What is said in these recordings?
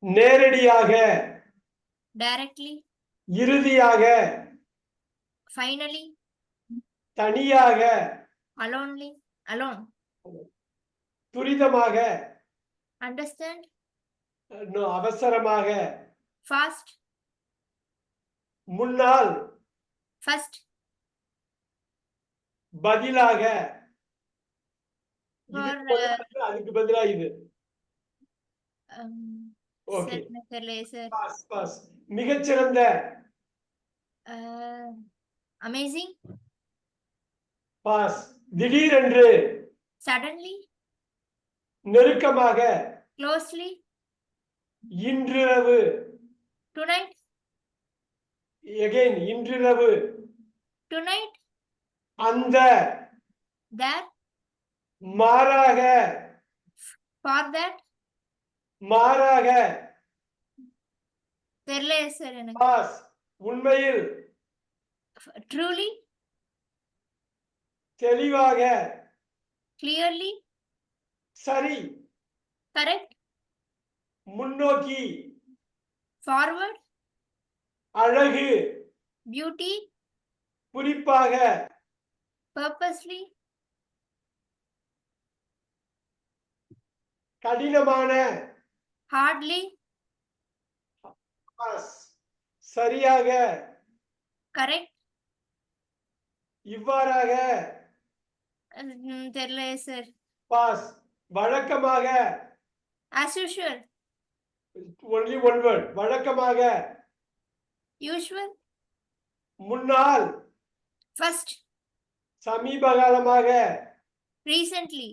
நேரடியாக, directly, இறுதியாக, finally, தனியாக, alonely, alone, துரிதமாக, understand, அவசரமாக, fast, முன்னால், first, பதிலாக, for அதுக்கு பதிலா இது. Okay, sir, pass pass. மிகச்சிறந்த, amazing, பாஸ். திடீரென்று, suddenly, நெருக்கமாக, closely, இன்றிரவு, tonight, again இன்றிரவு, tonight, அந்த, that, மாறாக, for that, மாறாக, தெரியல சார் எனக்கு. பாஸ். உண்மையில், truly, தெளிவாக, clearly, சரி, correct, முன்னோக்கி, forward, அழகு, beauty, குறிப்பாக, purposely, கடினமான, hardly, பாஸ். சரியாக, correct, இவ்வாறாக, தெரியல சார். பாஸ். வழக்கமாக, as usual, only one word, வழக்கமாக, usual, முன்னால், first, சமீப காலமாக, recently,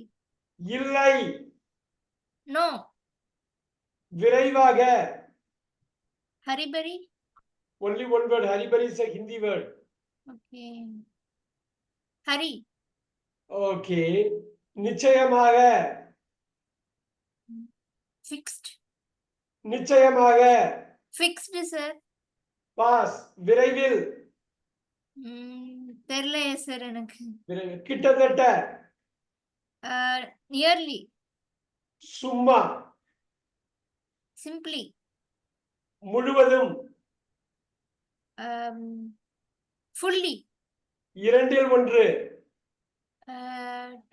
இல்லை, no, விரைவாக, hurry, only one word, hurry burry is a Hindi word. okay, hurry, okay, நிச்சயமாக, fixed, நிச்சயமாக, fixed sir. பாஸ். விரைவில், தெரியல சார் எனக்கு. விரைவில், கிட்டத்தட்ட, nearly, சும்மா, simply, முழுவதும், fully, இரண்டில் ஒன்று,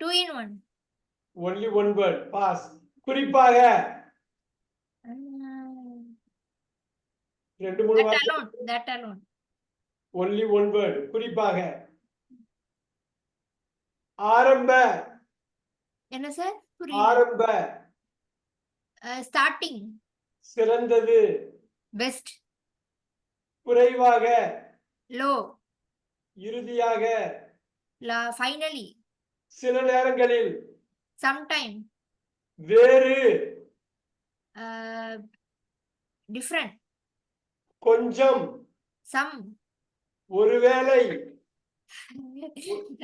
two in one, only one word, pass. குறிப்பாக, ரெண்டு மூணு that வார்த்தை, alone, that alone, only one word, குறிப்பாக. ஆரம்ப, என்ன சார் புரியல. ஆரம்ப, starting, சிறந்தது, best, குறைவாக, low, இறுதியாக, finally, சில நேரங்களில், sometime, வேறு, different, கொஞ்சம், some, ஒருவேளை,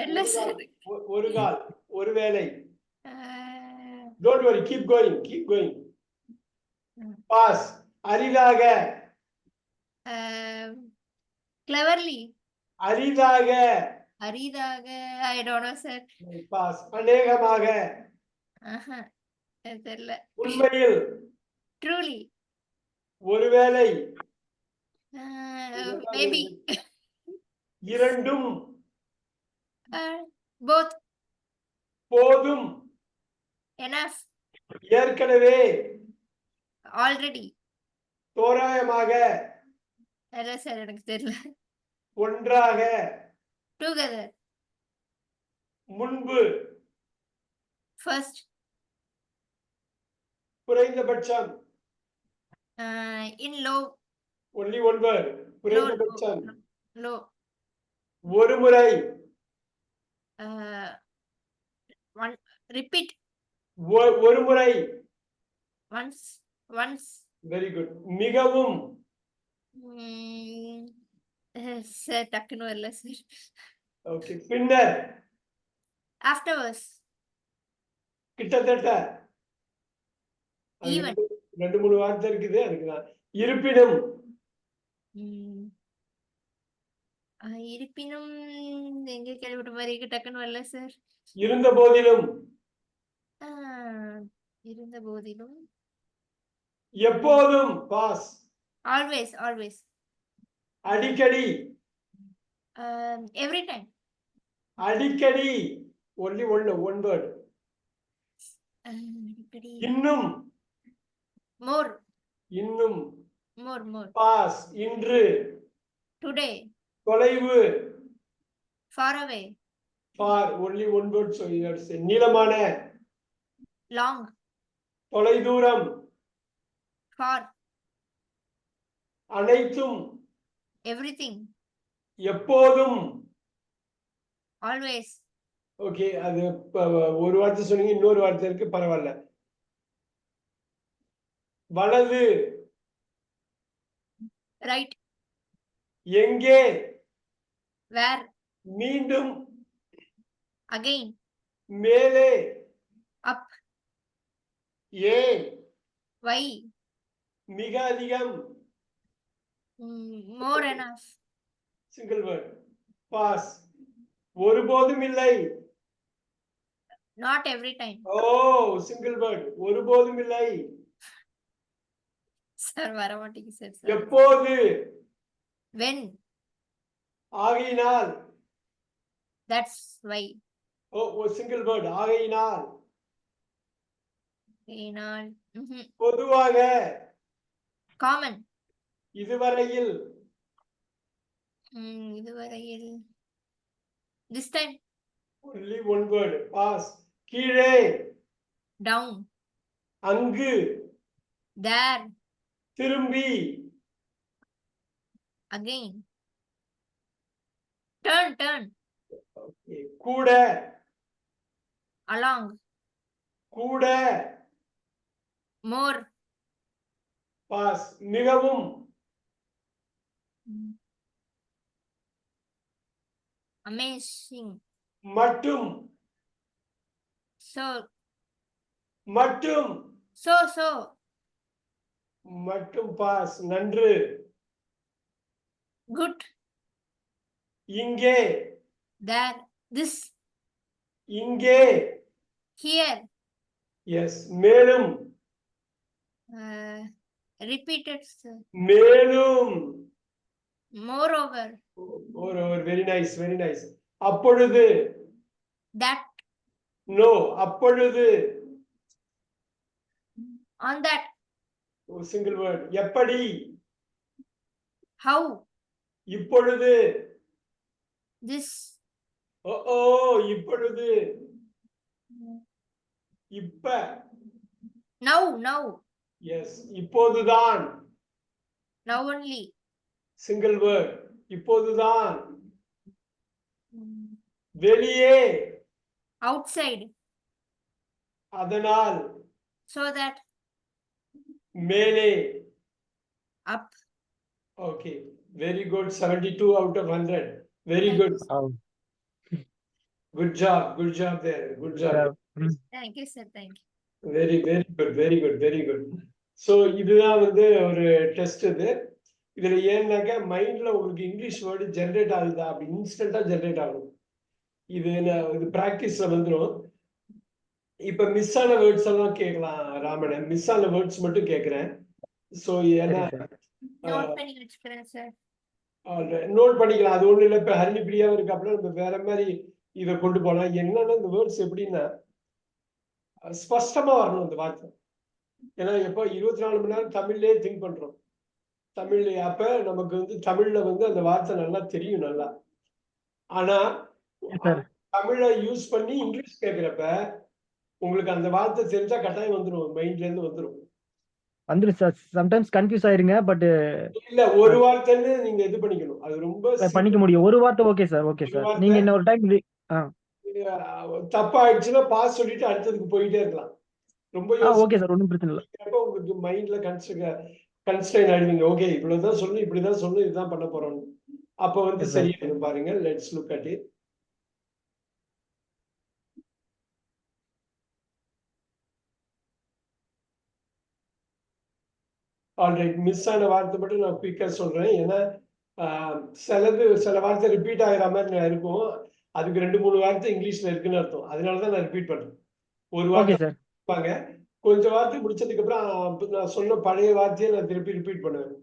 இல்ல சார். ஒரு கால், ஒருவேளை. Don't worry, keep going, keep going. Pass. அரிதாக, cleverly, அரிதாக, அரிதாக, I don't know sir. Pass. அநேகமாக, தெரியல. உண்மையில், truly, ஒருவேளை, maybe, இரண்டும், both, போதும், enough, ஏற்கனவே, already, தோராயமாக, இல்ல சார் எனக்கு தெரியல. ஒன்றாக, together, முன்பு, first, குறைந்தபட்சம், in low, only one word, குறைந்தபட்சம், low, ஒரு முறை, one, repeat, ஒரு முறை, once, வெரி குட். மிகவும், சார் டக்குன்னு வரல சார். ஓகே. பின்னர், afterwards, கிட்டத்தட்ட, even, ரெண்டு மூணு வார்த்தை இருக்குது, அதுக்குதான். இருப்பினும், இருப்பினும் எங்க கேள்விப்பட்ட மாதிரி டக்குன்னு வரல சார். இருந்த போதிலும், இருந்த போதிலும், எப்போதும் பாஸ். always, always. அடிக்கடி. Every time. அடிக்கடி. only one word. அடிக்கடி. இன்னும். more. இன்னும். more. பாஸ். இன்று. today. தொலைவு. far away. far only one word, so you have to say நீளமான. long. தொலைதூரம். far. அனைத்தும். everything. எப்போதும். always. ஓகே, அது ஒரு வார்த்தை சொன்னீங்க, இன்னொரு வார்த்தை இருக்கு, பரவாயில்ல. வலது. right. எங்கே. where. மீண்டும். again. மேலே. up. ஏன். why. மிக அதிகம். more enough. Single word. Pass. ஒருபோதும் இல்லை. not every time. ஓ, சிங்கிள் வேர்ட். ஒருபோதும் இல்லை. சார் வர மாட்டேங்குது சார். எப்போது. when. ஆகையினால். that's why. O, single word. ஆகையினால். ஏனால். பொதுவாக. common. இதுவரையில். இதுவரையில். this time. only one word. Pass. கீழே. down. அங்கு. there. திரும்பி. again. turn. கூட. along. கூட. more. பாஸ். மிகவும். amazing. மட்டும். so. மட்டும். so. மட்டும் பாஸ். நன்று. good. இங்கே. there. this. இங்கே. here. எஸ். மேலும். repeated, sir. மேலும். moreover. Very nice, very nice. அப்பொழுது. that. நோ, அப்பொழுது. on that. Single word. எப்படி. how. இப்பொழுது. this. ஓ, இப்பொழுது. இப்ப. now. எஸ். இப்போதுதான். now only. Single word. இப்போதுதான். வெளியே. outside. அதனால். so that. மேலே. up. Okay, very good. 72 out of 100. Very good. Good job there. Good job. thank you, sir. thank you. Very good. So இதுதான் வந்து ஒரு டெஸ்ட். இதுல ஏன்னாக்க மைண்ட்ல உங்களுக்கு இங்கிலீஷ் வேர்டு ஜென்ரேட் ஆகுதா அப்படி இன்ஸ்டன்டா ஜென்ரேட் ஆகும். இது பிராக்டிஸ்ல வந்துடும். இப்ப மிஸ் ஆன வேர்ட்ஸ் எல்லாம் கேட்கலாம் ராமன். மிஸ் ஆன வேர்ட்ஸ் மட்டும் கேட்கிறேன். ஸோ ஏன்னா note பண்ணி வச்சுக்கிறேன் சார். நோட் பண்ணிக்கலாம். அது ஒண்ணு இல்லை. இப்ப ஹரிணிப்பிரியா இருக்கு, அப்புறம் நம்ம வேற மாதிரி இதை கொண்டு போகலாம். என்னன்னா இந்த வேர்ட்ஸ் எப்படின்னா ஸ்பஷ்டமா வரணும் இந்த வார்த்தை. ஏன்னா எப்போ 24 மணி நேரம் தமிழ்லயே திங்க் பண்றோம். தமிழ்ல அப்ப நமக்கு வந்து தமிழ்ல வந்து அந்த வார்த்தை நல்லா தெரியும் நல்லா. ஆனா தமிழை யூஸ் பண்ணி இங்கிலீஷ் கேட்கிறப்ப உங்களுக்கு அந்த வார்த்தை தெரிஞ்சா கட்டாயம் வந்துடும், மைண்ட்ல இருந்து வந்துடும். சார் சம்டைம்ஸ் கன்ஃபியூஸ் ஆயிருங்க. பட் இல்ல, ஒரு வார்த்தைன்னு நீங்க இது பண்ணிக்கணும். அது ரொம்ப பண்ணிக்க முடியும். ஒரு வார்த்தை ஓகே சார். நீங்க இன்னொரு டைம் தப்பா ஆயிடுச்சுன்னா பாஸ் சொல்லிட்டு அடுத்ததுக்கு போயிட்டே இருக்கலாம். ரொம்ப ஓகே சார், ஒன்றும் பிரச்சனை இல்லை. உங்களுக்கு மைண்ட்ல கன்ஸ்ட்ரெயின் ஆயிடுவீங்க. ஓகே, இவ்வளவுதான் சொல்லணும், இப்படிதான் சொல்லணும், இதுதான் பண்ண போறோம். அப்ப வந்து சரியா பாருங்க. Let's look at it. Alright, miss ஆன வார்த்தை மட்டும் நான் குயிக்கா சொல்றேன். ஏன்னா சில வார்த்தை ரிப்பீட் ஆகிற மாதிரி இருக்கும். அதுக்கு 2-3 வார்த்தை இங்கிலீஷ்ல இருக்குன்னு அர்த்தம். அதனாலதான் நான் ரிப்பீட் பண்றேன். ஒரு வார்த்தை இருப்பாங்க, கொஞ்சம் வார்த்தை முடிச்சதுக்கு அப்புறம் நான் சொன்ன பழைய வார்த்தையை நான் திருப்பி ரிப்பீட் பண்ணுவேன்.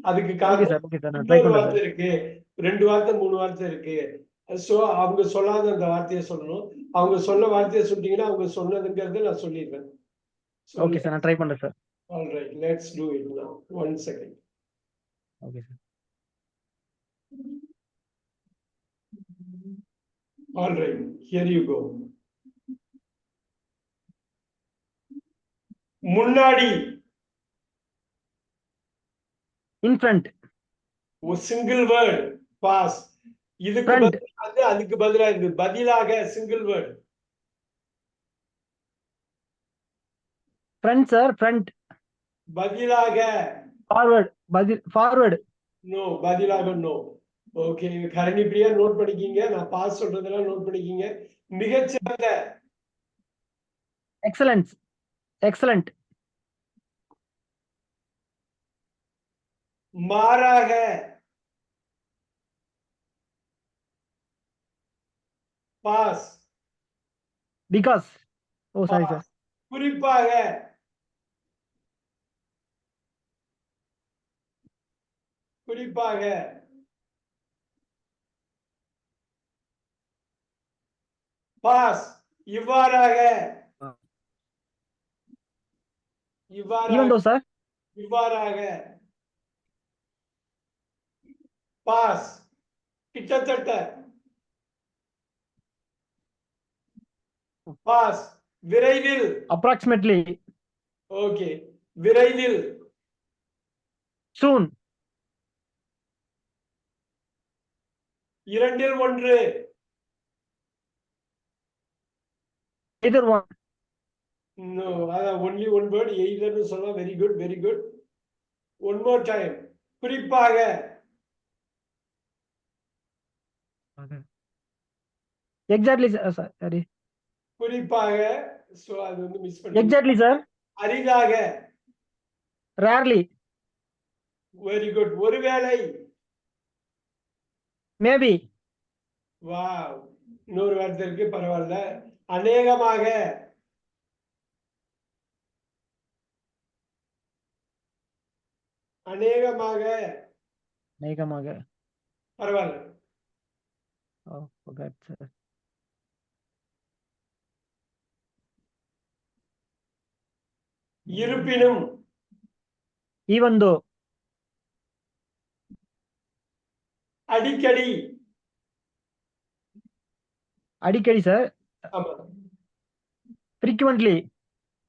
அதுக்கு ஓகே காரணம் சார், ஓகே சார். நான் ட்ரை இன்னொரு பண்றேன் வார்த்தை சார். இருக்கு, 2 வார்த்தை 3 வார்த்தை இருக்கு. சோ அவங்க சொல்லாத அந்த வார்த்தையை சொல்லணும். அவங்க சொன்ன வார்த்தையை சொல்லிட்டீங்கன்னா அவங்க சொன்னதுங்கிறத நான் சொல்லிடுவேன். Okay sir. நான் ட்ரை பண்றேன் sir. All right, let's do it now. 1 second. Okay sir. All right, here you go. முன்னாடி இன் ஃப்ரண்ட். ஒரு சிங்கிள் வேர்ட் பாஸ். இதுக்கு Front. பதிலா அதுக்கு பதிலா இது பதிலாக single word. Front sir, front. பதிலாக ஃபார்வர்ட். ஃபார்வர்ட். நோ, பதிலாக no. Okay, Karani Priya note பண்ணிக்கிங்க. நான் பாஸ் சொல்றதெல்லாம் நோட் பண்ணிக்கிங்க. மிகச்சிறந்த. எக்ஸலன்ஸ். எக்ஸலண்ட். மாறாக. பாஸ். பிகாஸ். ஓ சாரி சார். குறிப்பாக. குறிப்பாக. பாஸ். இவ்வாறாக. Even though sir. இவ்வாறாக. பாஸ். கிட்டத்தட்ட. பாஸ். விரைவில். அப்ராக்சிமேட்லி. ஓகே, விரைவில். சூன். 2 1. Either one. No, only one word. Either சொல்லலாம். Very good, very good. One more time. குறிப்பாக. Exactly sir. சாரி. குறிப்பாக. சோ அது வந்து மிஸ் பண்ணி. Exactly sir. அரிதாக. ரேர்லி. Very good. ஒருவேளை. மேபி. வாவ், இன்னொரு வார்த்தை இருக்கு, பரவாயில்ல. அநேகமாக. அநேகமாக. அநேகமாக. பரவாயில்ல. ஓ forgot சார். இருப்பினும். Even though. அடிக்கடி. அடிக்கடி சார். ஆமா, ஃப்ரீக்வென்ட்லி.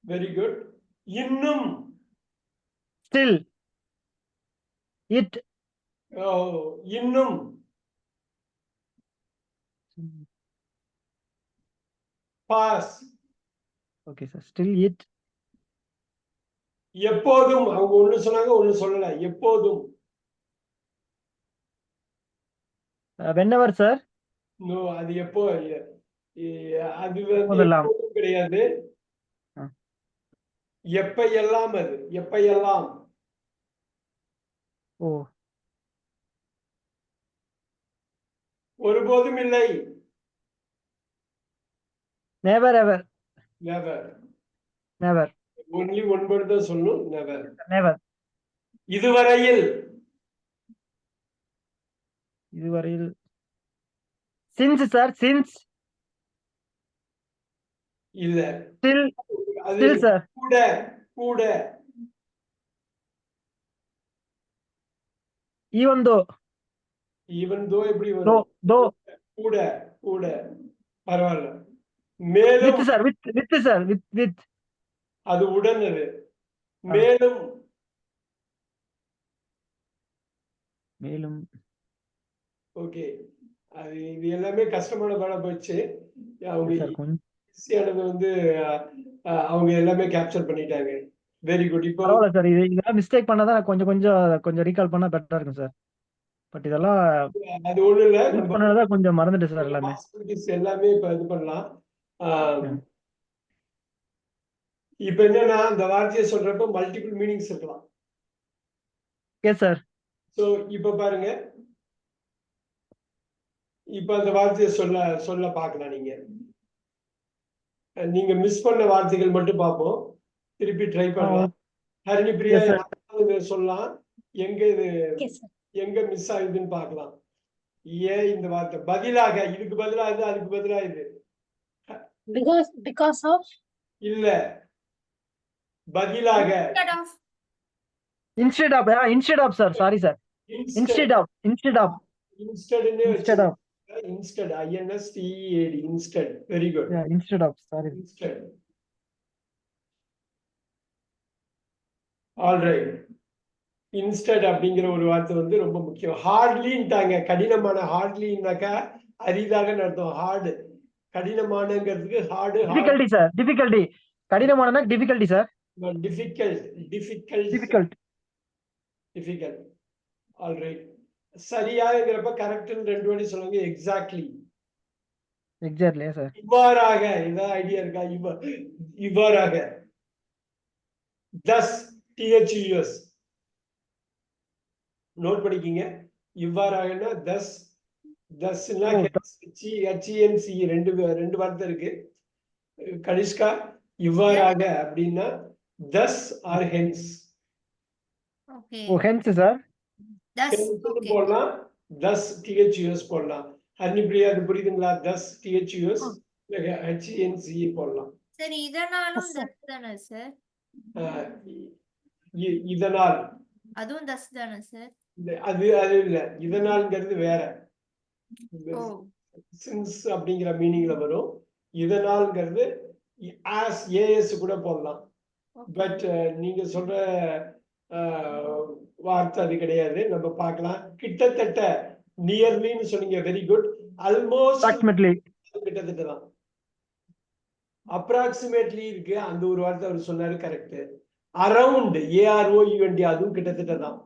Very good. இன்னும். ஸ்டில். இட். ஓ, இன்னும். பாஸ். Okay sir. Still it. எப்போதும். அவங்க ஒண்ணு சொன்னாங்க, ஒண்ணு சொல்லல. எப்போதும். Whenever sir. நோ, அது எப்போ. அது வந்து எப்போதெல்லாம். எப்போதும் கிடையாது. ஆ. எப்பையெல்லாம். அது எப்பையெல்லாம். ஓ. ஒருபோதும் இல்லை. Never ever. Never. Never. Only one word தான் சொல்லணும். நெவர். நெவர். இதுவரையில். இதுவரையில். Since sir. சின்ஸ். இல்ல. ஸ்டில். அது ஸ்டில் சார். கூட. கூட. Even though. ஈவன் தோ எப்படி தோ. வரும்? தோ. கூட. கூட. பரவாயில்ல. மேலும். With sir. With sir. With. அது உடன். அது மேலும். மேலும். ஓகே, அது இது எல்லாமே கஷ்டமான வேலை போச்சு. அவங்க சார் கொஞ்சம் ஈஸியானது வந்து அவங்க எல்லாமே கேப்சர் பண்ணிட்டாங்க. Very good. இப்போ பரவாயில்ல சார். இதெல்லாம் மிஸ்டேக் பண்ணாதான் கொஞ்சம் ரீகால் பண்ணா பெட்டரா இருக்கும் சார். பட் இதெல்லாம் அது ஒண்ணு இல்ல, யூஸ் நம்ம பண்ணதான் கொஞ்சம் மறந்துட்டு சார் எல்லாமே. பாசிபிலிட்டிஸ் எல்லாமே இப்ப இது பண்ணலாம். இப்ப என்னன்னா, அந்த வார்த்தையை சொல்றப்ப மல்டிபிள் மீனிங்ஸ் இருக்கலாம். Yes sir. சோ இப்ப பாருங்க, இப்ப அந்த வார்த்தையை சொல்ல பார்க்கலாம். நீங்க மிஸ் பண்ண வார்த்தைகள் மட்டும் பார்ப்போம். திருப்பி ட்ரை பண்ணலாம். Harini Priya Yes, sir. யாராவது சொல்லலாம், எங்க இது Okay, sir. எங்க மிஸ் ஆகுதுன்னு பார்க்கலாம். ஏன் இந்த வார்த்தை பதிலாக, இதுக்கு பதிலா இது, அதுக்கு பதிலா இது Because of இல்ல, பதிலாக Instead of Instead of, sir. Sorry, sir. Instead of. instead Instead of. instead INSTEAD instead. Very good. Yeah, instead of. Sorry. Instead. All right. Instead அப்படிங்கிற ஒரு வார்த்தை வந்து ரொம்ப முக்கியம். ஹார்ட்லின்ட்டாங்க, கடினமான. ஹார்ட்லின்னாக்கா அரிதாக அர்த்தம். ஹார்டு கடினமானங்கிறதுக்கு ஹார்டு. Difficulty, sir. Difficulty. கடினமானனா difficulty, sir. difficult. All right. சரியாங்கிறப்ப கரெக்ட்னு ரெண்டு வாட்டி சொல்லுங்க. எக்ஸாக்ட்லி. Exactly, sir. இவ்வாறாக ஏதாவது ஐடியா இருக்கா? இவ்வாறாக. thus THUS நோட் பண்ணிக்கிங்க. இவ்வாறாகனா thus, thusனா HENC ரெண்டு வார்த்தை இருக்கு. கனிஷ்கா இவ்வாறாக அப்படின்னா thus or hence. Okay. Oh, hence, sir. Thus. hence Okay. போடலாம், thus THUS போடலாம். ஹரிணி பிரியா அது புரியுதுங்களா? thus THUS HENC போடலாம். சரி, இதனாலும் thus தானே சார்? இதனால் அதுவும் thus தானே சார்? அது இல்ல, இதனால்ங்கிறது வேற. ஓ, சின்ஸ் அப்படிங்கிற மீனிங்ல வரும். இதனால்ங்கிறது as as கூட போடலாம். பட் நீங்க சொல்ற வார்த்தை அது கிடையாது. நம்ம பார்க்கலாம். கிட்டத்தட்ட நியர்லின்னு சொன்னீங்க. Very good. Almost Approximately. கிட்டத்தட்ட தான். அப்ராக்சிமேட்லி இருக்கு, அந்த ஒரு வார்த்தை அவர் சொன்னாரு. கரெக்ட். அரவுண்ட் AROUND அதுவும் கிட்டத்தட்ட தான்.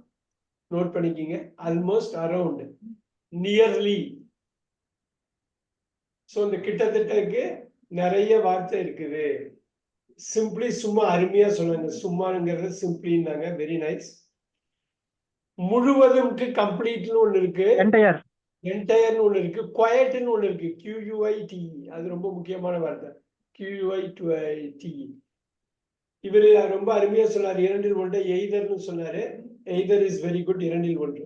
நோட் பண்ணிக்கிங்க. Almost, around, nearly. சோ இந்த கிட்டத்தட்டக்கு நிறைய வார்த்தை இருக்குது. சிம்பிளி சும்மா அருமையா சொன்னாங்க. சும்மாங்கிறது சிம்பிளின்னாங்க. Very nice. முழுவதும்க்கு கம்ப்ளீட்னு ஒண்ணு இருக்கு. Entire. என்டையர்னு ஒண்ணு இருக்கு. குவைட்னு ஒண்ணு இருக்கு. QUITE அது ரொம்ப முக்கியமான வார்த்தை. QUITE இவரு ரொம்ப அருமையா சொன்னாரு. இரண்டில் ஒன்று எய்தர்னு சொன்னாரு. Either is very good. இரண்டில் ஒன்று.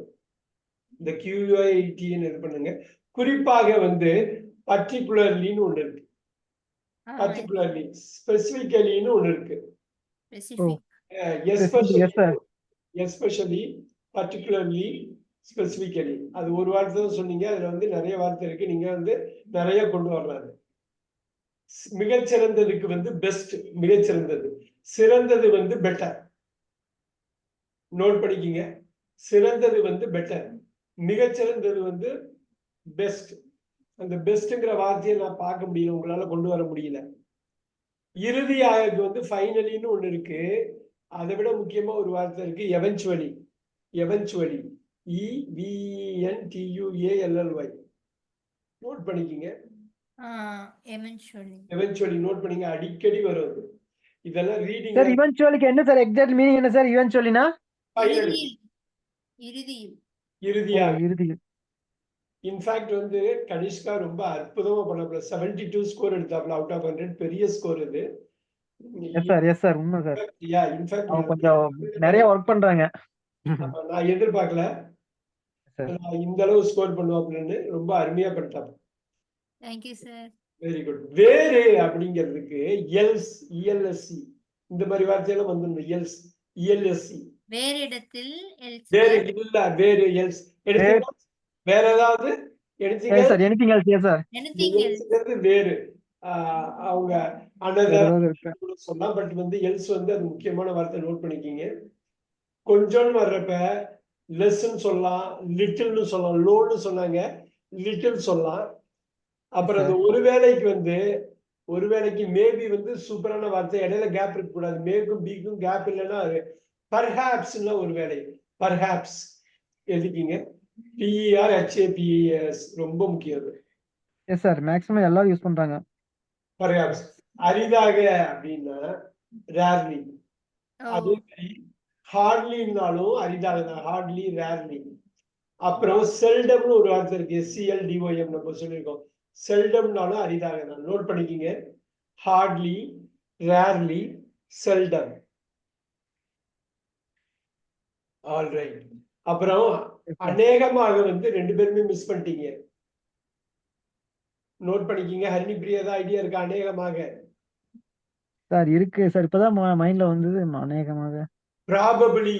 இந்த QUITE இது பண்ணுங்க. குறிப்பாக வந்து பர்டிகுலர்லின்னு ஒண்ணு இருக்கு. பர்டிகுலர்லி, ஸ்பெசிபிக்கலின்னு ஒண்ணு இருக்கு. specific. Yes, sir. Especially, particularly, specifically. அது ஒரு வார்த்தை தான் சொன்னீங்க. அதுல வந்து நிறைய வார்த்தை இருக்கு. நீங்க வந்து நிறைய கொண்டு வரலாம். மிகச்சிறந்ததுக்கு வந்து பெஸ்ட், மிகச்சிறந்தது. சிறந்தது வந்து பெட்டர். நோட் பண்ணிக்கிங்க. சிறந்தது வந்து பெட்டர், மிகச்சிறந்தது வந்து பெஸ்ட். அந்த பெஸ்ட்ங்கிற வார்த்தையை நான் பார்க்க முடியல, உங்களால கொண்டு வர முடியல. இறுதியாக வந்து ஃபைனலின்னு ஒண்ணு இருக்கு. அதை விட முக்கியமா ஒரு வார்த்தை இருக்கு. எவென்ச்சுவலி. Eventually, EVENTUALLY. நோட் பண்ணிக்கிங்க. Eventually. எவென்ச்சுவலி நோட் பண்ணிங்க. அடிக்கடி வரும். இதெல்லாம் ரீடிங். Sir, eventually என்ன சார் எக்ஸாக்ட் மீனிங் என்ன சார்? eventuallyனா இறுதியில். இறுதியில். இறுதியாக. இறுதியில். இன்ஃபேக்ட் வந்து கனிஷ்கா ரொம்ப அற்புதமா பண்ணப்பல. 72 ஸ்கோர் எடுத்தாப்ல அவுட் ஆஃப் 100. பெரிய ஸ்கோர் இது. எஸ் சார் உண்மை சார். இன்ஃபேக்ட் அவங்க கொஞ்சம் நிறைய ஒர்க் பண்றாங்க. நான் எதிர்பார்க்கல Sir. இந்த அளவு ஸ்கோர் பண்ணுவாப்லன்னு. ரொம்ப அருமையா பண்ணிட்டாப்ல. Thank you, sir. Very good. வேறு அப்படிங்கிறதுக்கு எல்ஸ், ELSC இந்த மாதிரி வார்த்தையெல்லாம் வந்து எல்ஸ், ELSC. வேறு இடத்தில் else. வேறு இல்ல, வேறு எல்ஸ் எடுத்தீங்க. வேற ஏதாவது எடுத்தீங்க. Yes, sir. Anything else? Yes, sir. Anything else. வேறு அவங்க another ஏதாவது இருக்கு. சொல்லலாம். பட் வந்து எல்ஸ் வந்து அது முக்கியமான வார்த்தை. நோட் பண்ணிக்கிங்க. கொஞ்சம்னு வர்றப்ப லெஸ்ன்னு சொல்லலாம், லிட்டில்னு சொல்லலாம். லோன்னு சொன்னாங்க, லிட்டில் சொல்லலாம். அப்புறம் அந்த ஒரு வேளைக்கு வந்து, ஒரு வேளைக்கு மேபி வந்து சூப்பரான வார்த்தை. இடையில கேப் இருக்க கூடாது. மேக்கும் பிக்கும் கேப் இல்லைன்னா அது பர்ஹாப்ஸ்னா ஒரு வேலை. பர்ஹாப்ஸ் எழுதிக்கிங்க. PERHAPS ரொம்ப முக்கியம். Yes, sir. மேக்ஸிமம் எல்லாரும் யூஸ் பண்றாங்க. பர்ஹாப்ஸ். அரிதாக அப்படின்னா ரேர்லி. அதே மாதிரி ஹார்ட்லின்னாலும் அரிதாக தான். Hardly, rarely. அப்புறம் செல்டம்னு ஒரு வார்த்தை இருக்கு. SELDOM நம்ம சொல்லியிருக்கோம். செல்டம்னாலும் அரிதாக தான். நோட் பண்ணிக்கிங்க. Hardly, rarely, seldom. All right. அப்புறம் அநேகமாக வந்து ரெண்டு பேருமே மிஸ் பண்ணிட்டீங்க. நோட் பண்ணிக்கிங்க. ஹரிணி பிரியா தான் ஐடியா இருக்கா? அநேகமாக. சார் இருக்கு சார். இப்பதான் மைண்ட்ல வந்தது அநேகமாக. Probably.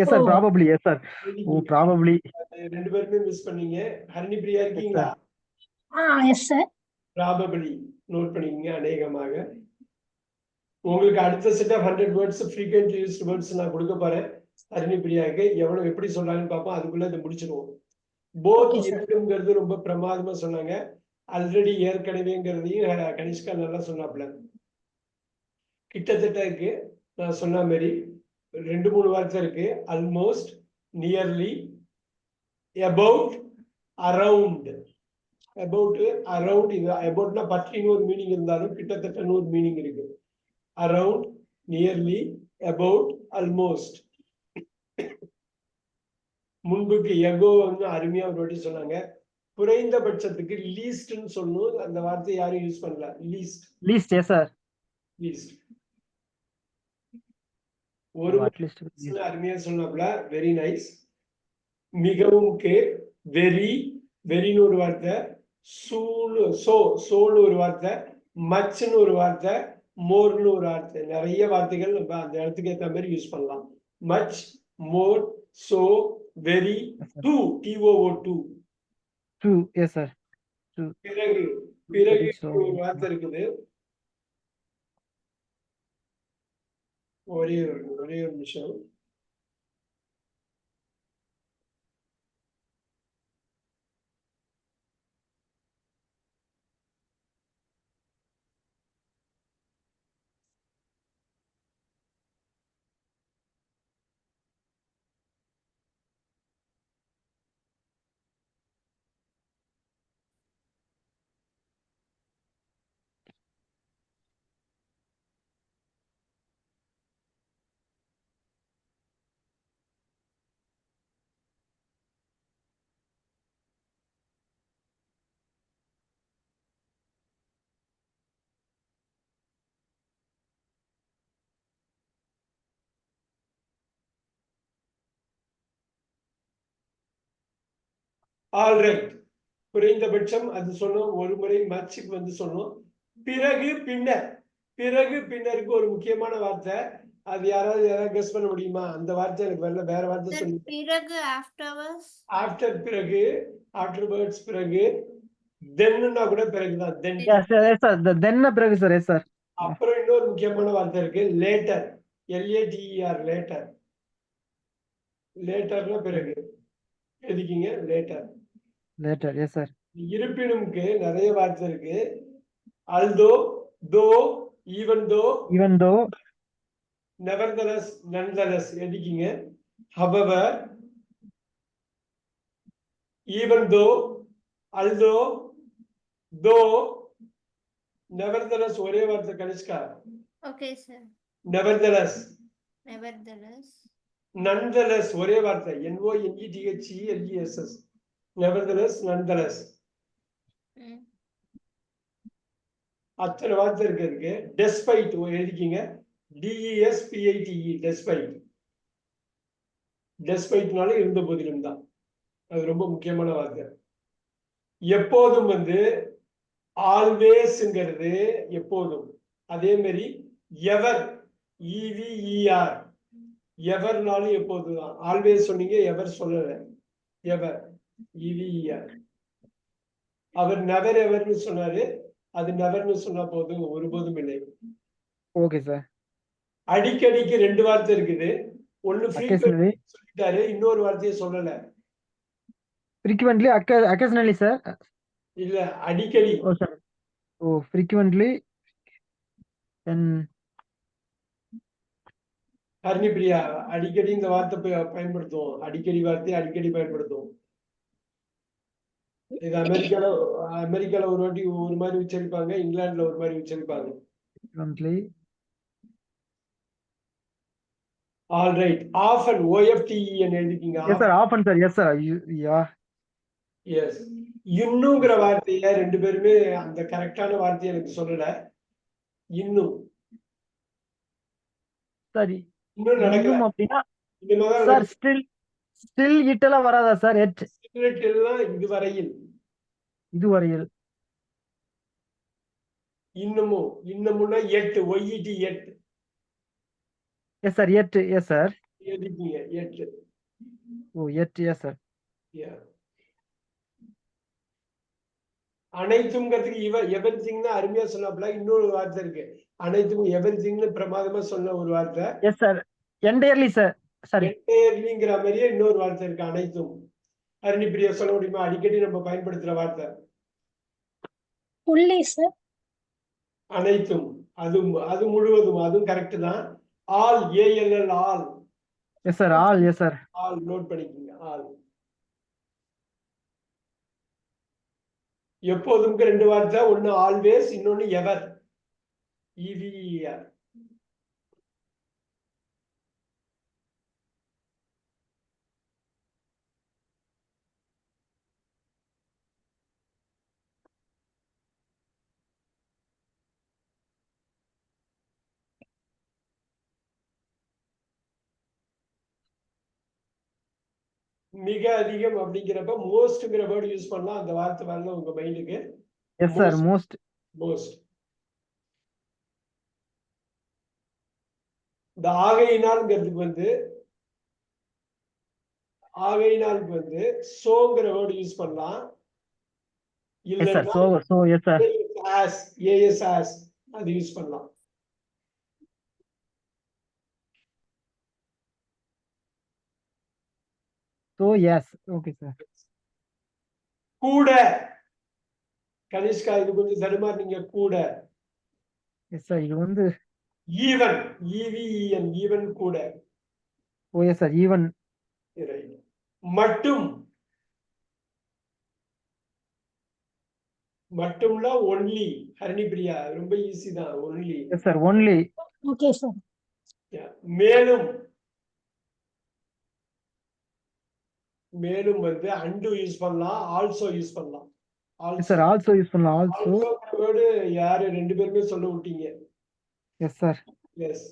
Yes sir, probably. Yes sir. Oh, probably. ரெண்டு பேருமே மிஸ் பண்ணீங்க. ஹரிணி பிரியா எஸ் இருக்கீங்களா? Sir. Yes sir. Probably note பண்ணிக்கிங்க. அநேகமாக. உங்களுக்கு அடுத்த set of 100 words frequently used words நான் கொடுக்க போறேன். ஹரிணி பிரியாவுக்கு எவ்வளவு எப்படி சொல்றாங்கன்னு பார்ப்போம். அதுக்குள்ள இதை முடிச்சிருவோம். போத் இருக்குங்கிறது ரொம்ப பிரமாதமா சொன்னாங்க. ஆல்ரெடி ஏற்கனவேங்கிறதையும் கனிஷ்கா நல்லா சொன்னாப்ல. கிட்டத்தட்ட இருக்கு. நான் சொன்ன மாதிரி 2-3 வார்த்தை இருக்கு. Almost, nearly, about, around. About, around. இது அபவுட்னா பற்றின்னு ஒரு மீனிங் இருந்தாலும் கிட்டத்தட்டன்னு ஒரு மீனிங் இருக்கு. Around, nearly, about, almost. முன்புக்கு எகோ வந்து அருமையா ஒரு வாட்டி சொன்னாங்க. குறைந்தபட்சத்துக்கு லீஸ்ட்னு சொல்லணும். அந்த வார்த்தையை யாரும் யூஸ் பண்ணல. Least. Least. Yes sir. Least. ஒரு அட்லீஸ்ட் அருமையா சொன்னாப்ல. Very nice. மிகவும் வெரி, வெரின்னு ஒரு வார்த்தை, சோன்னு ஒரு வார்த்தை, மச்னு ஒரு வார்த்தை, மோர்னு ஒரு வார்த்தை. நிறைய வார்த்தைகள் நம்ம அந்த இடத்துக்கு ஏற்ற மாதிரி யூஸ் பண்ணலாம். Much, more, so, very, too, TOO2. Too. Yes sir. பிறகு, பிறகு ஒரு வார்த்தை இருக்குது. ஒரே ஒரு நிமிஷம். ஆல்ரைட். குறைந்தபட்சம் அது சொன்னோம். ஒரு முறை மச்சுக்கு வந்து சொன்னோம். பிறகு பின்னர். பிறகு பின்னருக்கு ஒரு முக்கியமான வார்த்தை. அது யாராவது கெஸ் பண்ண முடியுமா? அந்த வார்த்தை எனக்கு வரல. வேற வார்த்தை சொல்லி. பிறகு ஆஃப்டர்வர்ட்ஸ். ஆஃப்டர் பிறகு, ஆஃப்டர்வர்ட்ஸ் பிறகு, தென்னுனா கூட பிறகுதான். தென். Yes sir. தென்ன பிறகு சார். Yes sir. அப்புறம் இன்னொரு முக்கியமான வார்த்தை இருக்கு. லேட்டர். LATER. லேட்டர். லேட்டர்னா பிறகு. எதுக்கிங்க? லேட்டர். லேட்டர். Yes sir. இருப்பினும்க்கு நிறைய வார்த்தை இருக்கு. Although, though, even though, even though, nevertheless, nonetheless. எதுக்கிங்க? However, even though, although, though, nevertheless. ஒரே வார்த்தை Kanishka. Okay sir. Nevertheless. Nevertheless. Nonetheless ஒரே வார்த்தை. NONETHELESS. Nevertheless, nonetheless. அத்தனை வார்த்தை இருக்கு. டெஸ்பைட் எழுதிக்கிங்க. DESPITE. டெஸ்பைட். டெஸ்பைட்னால இருந்த போதிலும் தான். அது ரொம்ப முக்கியமான வார்த்தை. எப்போதும் வந்து ஆல்வேஸ்ங்கிறது எப்போதும். அதே மாதிரி எவர், EVER. எவர்னாலும் எப்போதுதான். ஆல்வேஸ் சொன்னீங்க, எவர் சொல்லல. எவர், EVER. அவர் நெவர் எவர்னு சொன்னாரு. அது நெவர்னு சொன்னா போதும், ஒருபோதும் இல்லை. Okay sir. அடிக்கடிக்கு ரெண்டு வார்த்தை இருக்குது. ஒன்னு Occasionally. சொல்லிட்டாரு, இன்னொரு வார்த்தையை சொல்லல. Frequently, occasionally sir. இல்ல, அடிக்கடி. ஓ சார். ஓ, frequently and ஹரிணி பிரியா, அடிக்கடி இந்த வார்த்தை பயன்படுத்துவோம். அடிக்கடி வார்த்தை அடிக்கடி பயன்படுத்துவோம். இது அமெரிக்கால ஒரு வாட்டி ஒரு மாதிரி உச்சரிப்பாங்க, இங்கிலாந்துல ஒரு மாதிரி உச்சரிப்பாங்க. frequently. ஆல்ரைட். ஆஃபன், OFTEN எழுதிக்கிங்க. Yes sir, often sir. Yes sir. Yeah. Yes. இன்னுங்கிற வார்த்தைய ரெண்டு பேருமே அந்த கரெக்டான வார்த்தையை எனக்கு சொல்லல. இன்னும். சரி இன்னும் நடக்கல. இன்னும் அப்படின்னா இனிமேதான் சார் நடக்கும். ஸ்டில் ஸ்டில் இட்டெல்லாம் வராதா சார் எட் சிகரெட்டெல்லாம் இதுவரையில் இதுவரையில் இன்னமும்னா எட்டு ஒய்இடி எட்டு எஸ் சார் எட் எஸ் சார் எழுதிக்கீங்க எட்டு. ஓ எட் எஸ் சார் Yeah. அனைத்துங்கிறதுக்கு எவரிதிங் தான் அருமையா சொன்னாப்ல. இன்னொரு வார்த்தை இருக்கு, அனைத்தும் எவரிதிங்னு பிரமாதமா சொன்ன ஒரு வார்த்தை. Yes sir entirely sir sorry என்டையர்லிங்கிற மாதிரியே இன்னொரு வார்த்தை இருக்கு, அனைத்தும். அருணி பிரியா சொல்ல முடியுமா? அடிக்கடி நம்ம பயன்படுத்துற வார்த்தை fully sir. அனைத்தும். அது முழுவதும், அதுவும் கரெக்ட் தான். All, A L L, all. Yes sir all yes sir all note பண்ணிக்கோங்க, ஆல். எப்போதும் ரெண்டு வார்த்தை, ஒன்னு ஆல்வேஸ், இன்னொன்னு எவர். இவிஆர். மிக அதிகம் அப்படிங்கிறப்ப மோஸ்ட்ங்கிற வேர்டு யூஸ் பண்ணலாம். அந்த வார்த்தை வரல உங்க மைண்டுக்கு? Yes sir most most. இந்த ஆகையினால்ங்கிறதுக்கு சோங்கிற வேர்டு யூஸ் பண்ணலாம். எஸ் சார் இல்லைன்னா so yes sir as as அது யூஸ் பண்ணலாம். சோ எஸ் ஓகே சார் கூட. கனிஷ்கா இது கொஞ்சம் தடுமாறுனீங்க. கூட. எஸ் சார் இது ஈவன், இவிஇஎன், ஈவன் கூட. ஓ எஸ் சார் ஈவன் Right. மட்டும். மட்டும்னா ஒன்லி. ஹரிணி பிரியா ரொம்ப ஈஸி தான், only. Yes sir only Okay sir. மேலும். மேலும் அண்டு யூஸ் பண்ணலாம், ஆல்சோ யூஸ் பண்ணலாம். எஸ் சார் ஆல்சோ யூஸ் பண்ணலாம் ஆல்சோ வேர்டு யாரு ரெண்டு பேருமே சொல்ல விட்டீங்க. S sir S.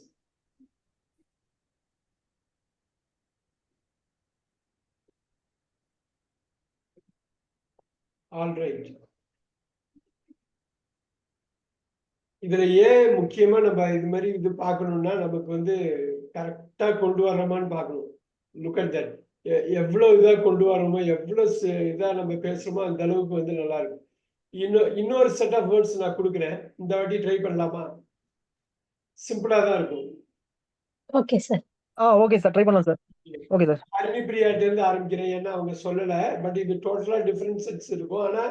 All right. இதுல ஏன் முக்கியமா நம்ம இது மாதிரி இது பார்க்கணும்னா, நமக்கு கரெக்டா கொண்டு வர்றோமான்னு பார்க்கணும். Look at that. எவ்வளவு இதா கொண்டு வரோமோ, எவ்வளவு இதா நம்ம பேசுறோமோ அந்த அளவுக்கு நல்லா இருக்கும். இன்னொரு செட் ஆஃப் வேர்ட்ஸ் நான் கொடுக்குறேன், இந்த வாட்டி ட்ரை பண்ணலாமா? சிம்பிளா தான் இருக்கும். Okay sir. Okay sir try பண்ணலாம் சார் ஓகே சார் அருமி பிரியாட்ட இருந்து ஆரம்பிக்கிறேன், ஏன்னா அவங்க சொல்லல. பட் இது டோட்டலா டிஃபரன்சஸ் இருக்கும். ஆனா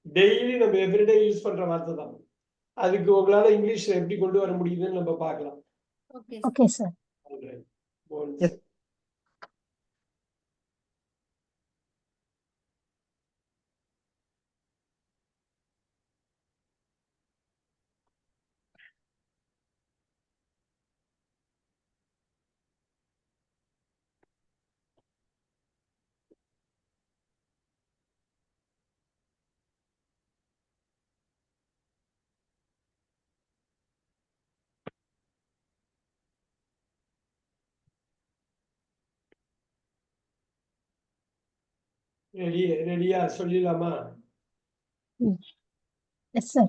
டெய்லி நம்ம எவ்ரிடே யூஸ் பண்ற வார்த்தை தான். அதுக்கு உங்களால இங்கிலீஷ்ல எப்படி கொண்டு வர முடியுதுன்னு நம்ம பார்க்கலாம். Okay Okay sir. Alright. Yes. ரெடியா சொல்லிடலாமா? Yes sir.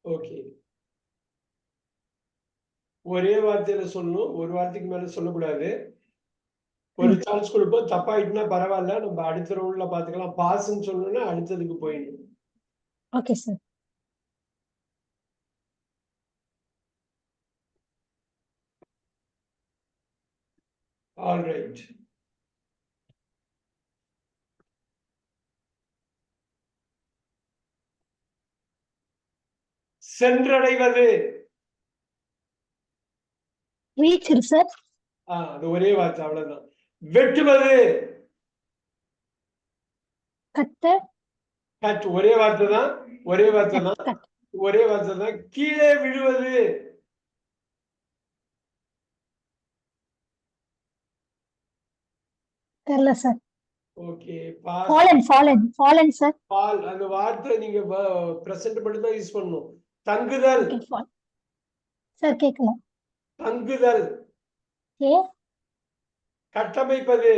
ஓகே. ஒரே வார்த்தையில சொல்லணும், ஒரு வார்த்தைக்கு மேல சொல்லக்கூடாது. ஒரு சான்ஸ் கொடுப்போம், தப்பாயிட்டுனா பரவாயில்ல, நம்ம அடுத்த ரவுண்ட்ல பாத்துக்கலாம். பாஸ்ன்னு சொல்லணும்னா அடுத்ததுக்கு போயிடணும். Okay sir. All right. சென்றடைவது. Reach sir. அது ஒரே வார்த்தை, அவ்வளவுதான். வெட்டுவது. Cut. கட் ஒரே வார்த்தை தான், ஒரே வார்த்தை தான், ஒரே வார்த்தை தான். கீழே விழுவது. தெரியல சார். ஓகே. fallen sir. பால் அந்த வார்த்தை நீங்க பிரசன்ட் மட்டும் தான் யூஸ் பண்ணணும். தங்குதல் ஓகே ஃபால் சார் கேட்கல தங்குதல் ஏ கட்டமைப்பது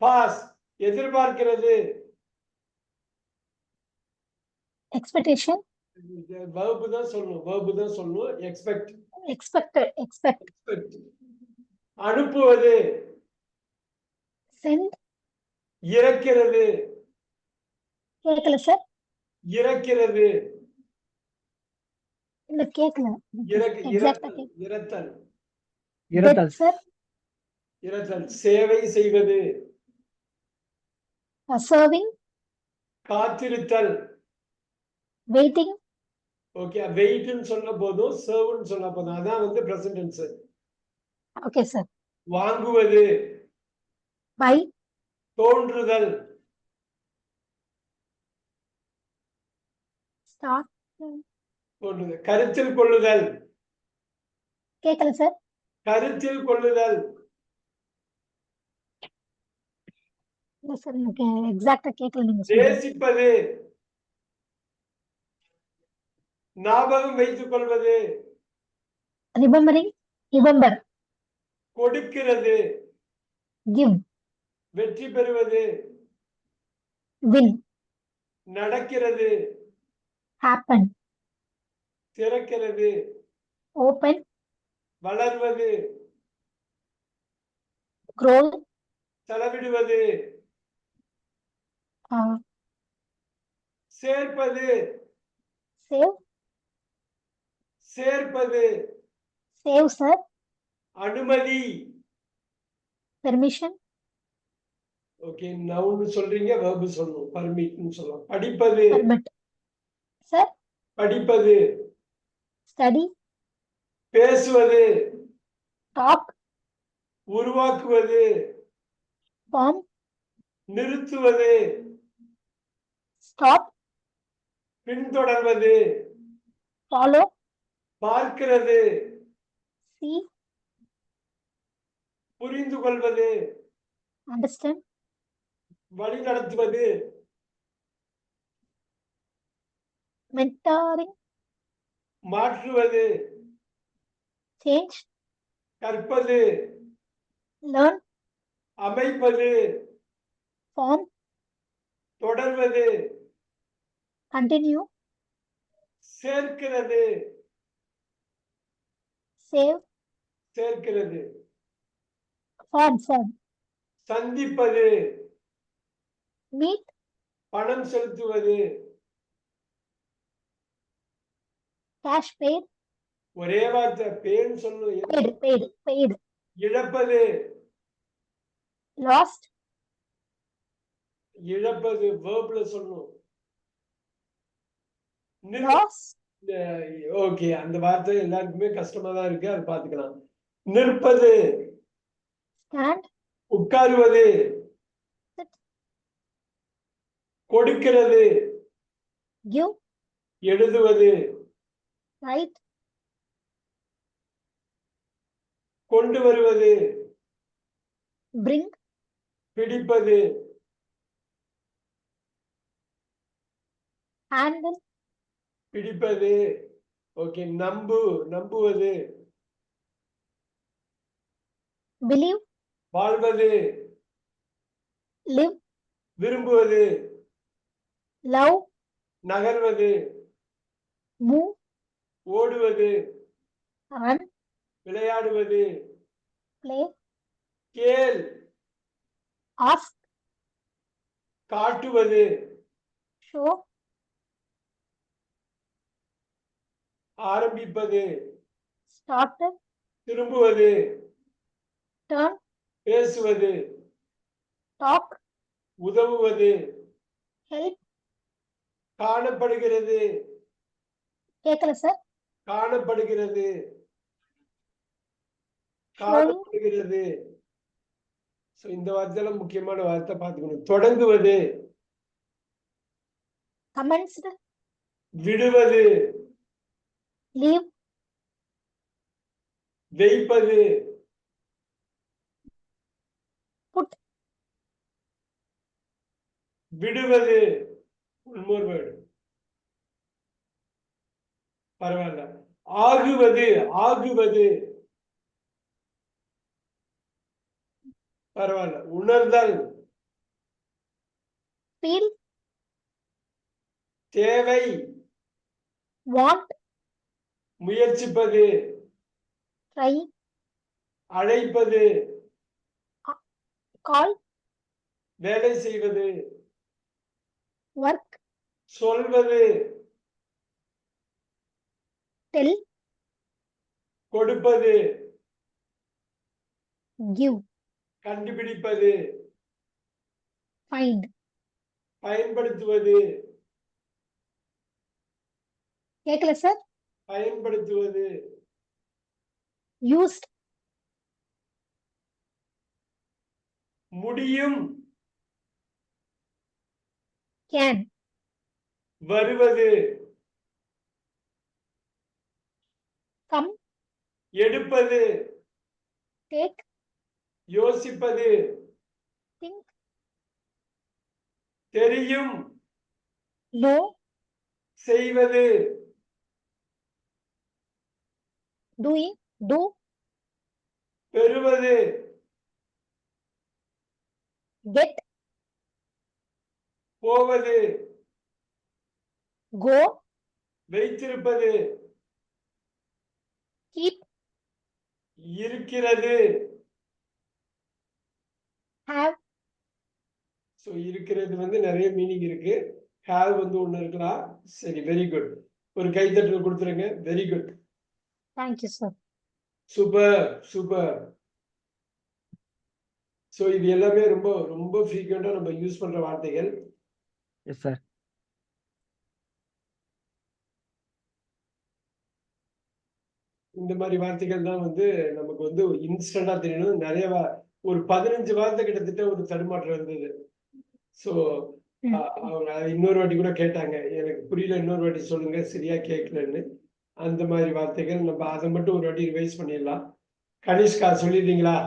பாஸ் எதிர்பார்க்கிறது எக்ஸ்பெக்டேஷன் verb தான் சொல்லணும் எக்ஸ்பெக்ட் எக்ஸ்பெக்ட் அனுப்புவது சென்ட் இறக்கிறது கேட்கல சார் இறக்கிறது இல்ல கேட்கல எக்ஸாக்ட்டா இறத்தல் இரத்தல் சார் இறத்தல் சேவை செய்வது சர்விங் காத்திருத்தல் வெயிட்டிங் ஓகே வெயிட்னு சொன்ன போதும் சர்வ்னு சொன்ன போதும் அதான் வந்து பிரசன்ட் டென்ஸ் ஓகே சார் வாங்குவது பை தோன்றுதல் ஸ்டார்ட் தோன்றுதல் கருத்தில் கொள்ளுதல் கேட்கல சார் கருத்தில் கொள்ளுதல் இல்ல சார் எனக்கு எக்ஸாக்ட்டா கேட்கல நீங்க சொல்றது நேசிப்பது ஞாபகம் வைத்துக் கொள்வது ரிமெம்பர் கொடுக்கிறது கிவ் வெற்றி பெறுவது வின் நடக்கிறது ஹேப்பன் திறக்கிறது ஓபன் வளர்வது grow செலவிடுவது சேர்ப்பது save சேர்ப்பது save sir அனுமதி permission ஓகே நவுன் சொல்றீங்க verb சொல்லணும் பர்மிட்னு சொல்லலாம் படிப்பது permit sir படிப்பது study பேசுவது talk உருவாக்குவது form நிறுத்துவது stop பின்தொடர்வது follow பார்க்கிறது see புரிந்து கொள்வது understand வழி நடத்துவது mentoring மாற்றுவது change கற்பது learn அமைப்பது form தொடர்வது continue சேர்க்கிறது save சேர்க்கிறது form சந்திப்பது meet பணம் செலுத்துவது cash paid ஒரே வார்த்தை பேன்னு சொல்லணும் paid இழப்பது lost இழப்பது வேர்ப்ல சொல்லணும் loss ஓகே அந்த வார்த்தை எல்லாருக்குமே கஷ்டமா தான் இருக்கு அது பாத்துக்கலாம் நிற்பது stand உட்காருவது sit கொடுக்கிறது give எழுதுவது write கொண்டு வருவது bring பிடிப்பது handle பிடிப்பது ஓகே நம்புவது believe வாழ்வது live விரும்புவது love நகர்வது move ஓடுவது run விளையாடுவது play கேள் ask காட்டுவது show ஆரம்பிப்பது start திரும்புவது turn பேசுவது talk உதவுவது help காணப்படுகிறது கேட்கல சார் காணப்படுகிறது showing காணப்படுகிறது சோ இந்த வார்த்தையெல்லாம் முக்கியமான வார்த்தை பார்த்துக்கணும் தொடங்குவது commenced விடுவது leave வைப்பது put விடுவது ஒன் மோர் வேர்டு. பரவாயில்ல. ஆகுவது, ஆகுவது. பரவாயில்ல. உணர்தல். feel, தேவை. want, முயற்சிப்பது. try, அழைப்பது. call, வேலை செய்வது. work, சொல்வது. tell, கொடுப்பது. give, கண்டுபிடிப்பது. find. பயன்படுத்துவது. கேக்கல சார்? பயன்படுத்துவது. used, முடியும். can, வருவது. come, எடுப்பது. take, யோசிப்பது. think, தெரியும். know, செய்வது. doing, do, பெறுவது. get, போவது. go, வைத்திருப்பது. keep, இருக்கிறது. have, சோ இருக்கிறது வந்து நிறைய மீனிங் இருக்கு. ஹேவ் வந்து ஒண்ணு இருக்கலாம். சரி, வெரி குட். ஒரு கைத்தட்டல் கொடுத்துருங்க. Very good. thank you sir. Super super. So இது எல்லாமே ரொம்ப ரொம்ப ஃப்ரீக்வெண்டா நம்ம யூஸ் பண்ற வார்த்தைகள். Yes sir. இந்த மாதிரி வார்த்தைகள் தான் வந்து நமக்கு வந்து இன்ஸ்டன்டா தெரியணும். நிறைய ஒரு 15 வார்த்தை கிட்டத்தட்ட ஒரு தடுமாற்றம் இருந்தது. ஸோ அவங்க இன்னொரு வாட்டி கூட கேட்டாங்க, எனக்கு புரியல, இன்னொரு வாட்டி சொல்லுங்க, சரியா கேட்கலன்னு. அந்த மாதிரி வார்த்தைகள் நம்ம அதை மட்டும் ஒரு வாட்டி ரிவைஸ் பண்ணிடலாம். கனிஷ்கா சொல்லிடுறீங்களா?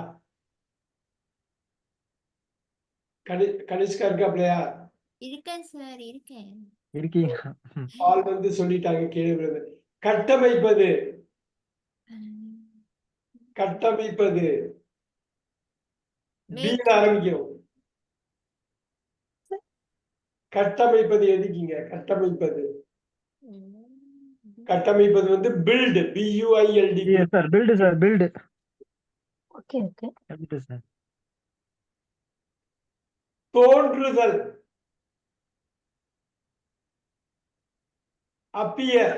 கனிஷ்கா இருக்காப்லையா? இருக்கேன் சார், இருக்கேன். இருக்கீங்க. பால் வந்து சொல்லிட்டாங்க கீழே விழுந்து. கட்டமைப்பது. கட்டமைப்பது. Make. பீல ஆரம்பிக்கும். கட்டமைப்பது எதுக்குங்க? கட்டமைப்பது. கட்டமைப்பது வந்து build, BUILD. Yes sir, build sir, build. okay okay. Build sir. தோன்றுதல். அப்பியர்.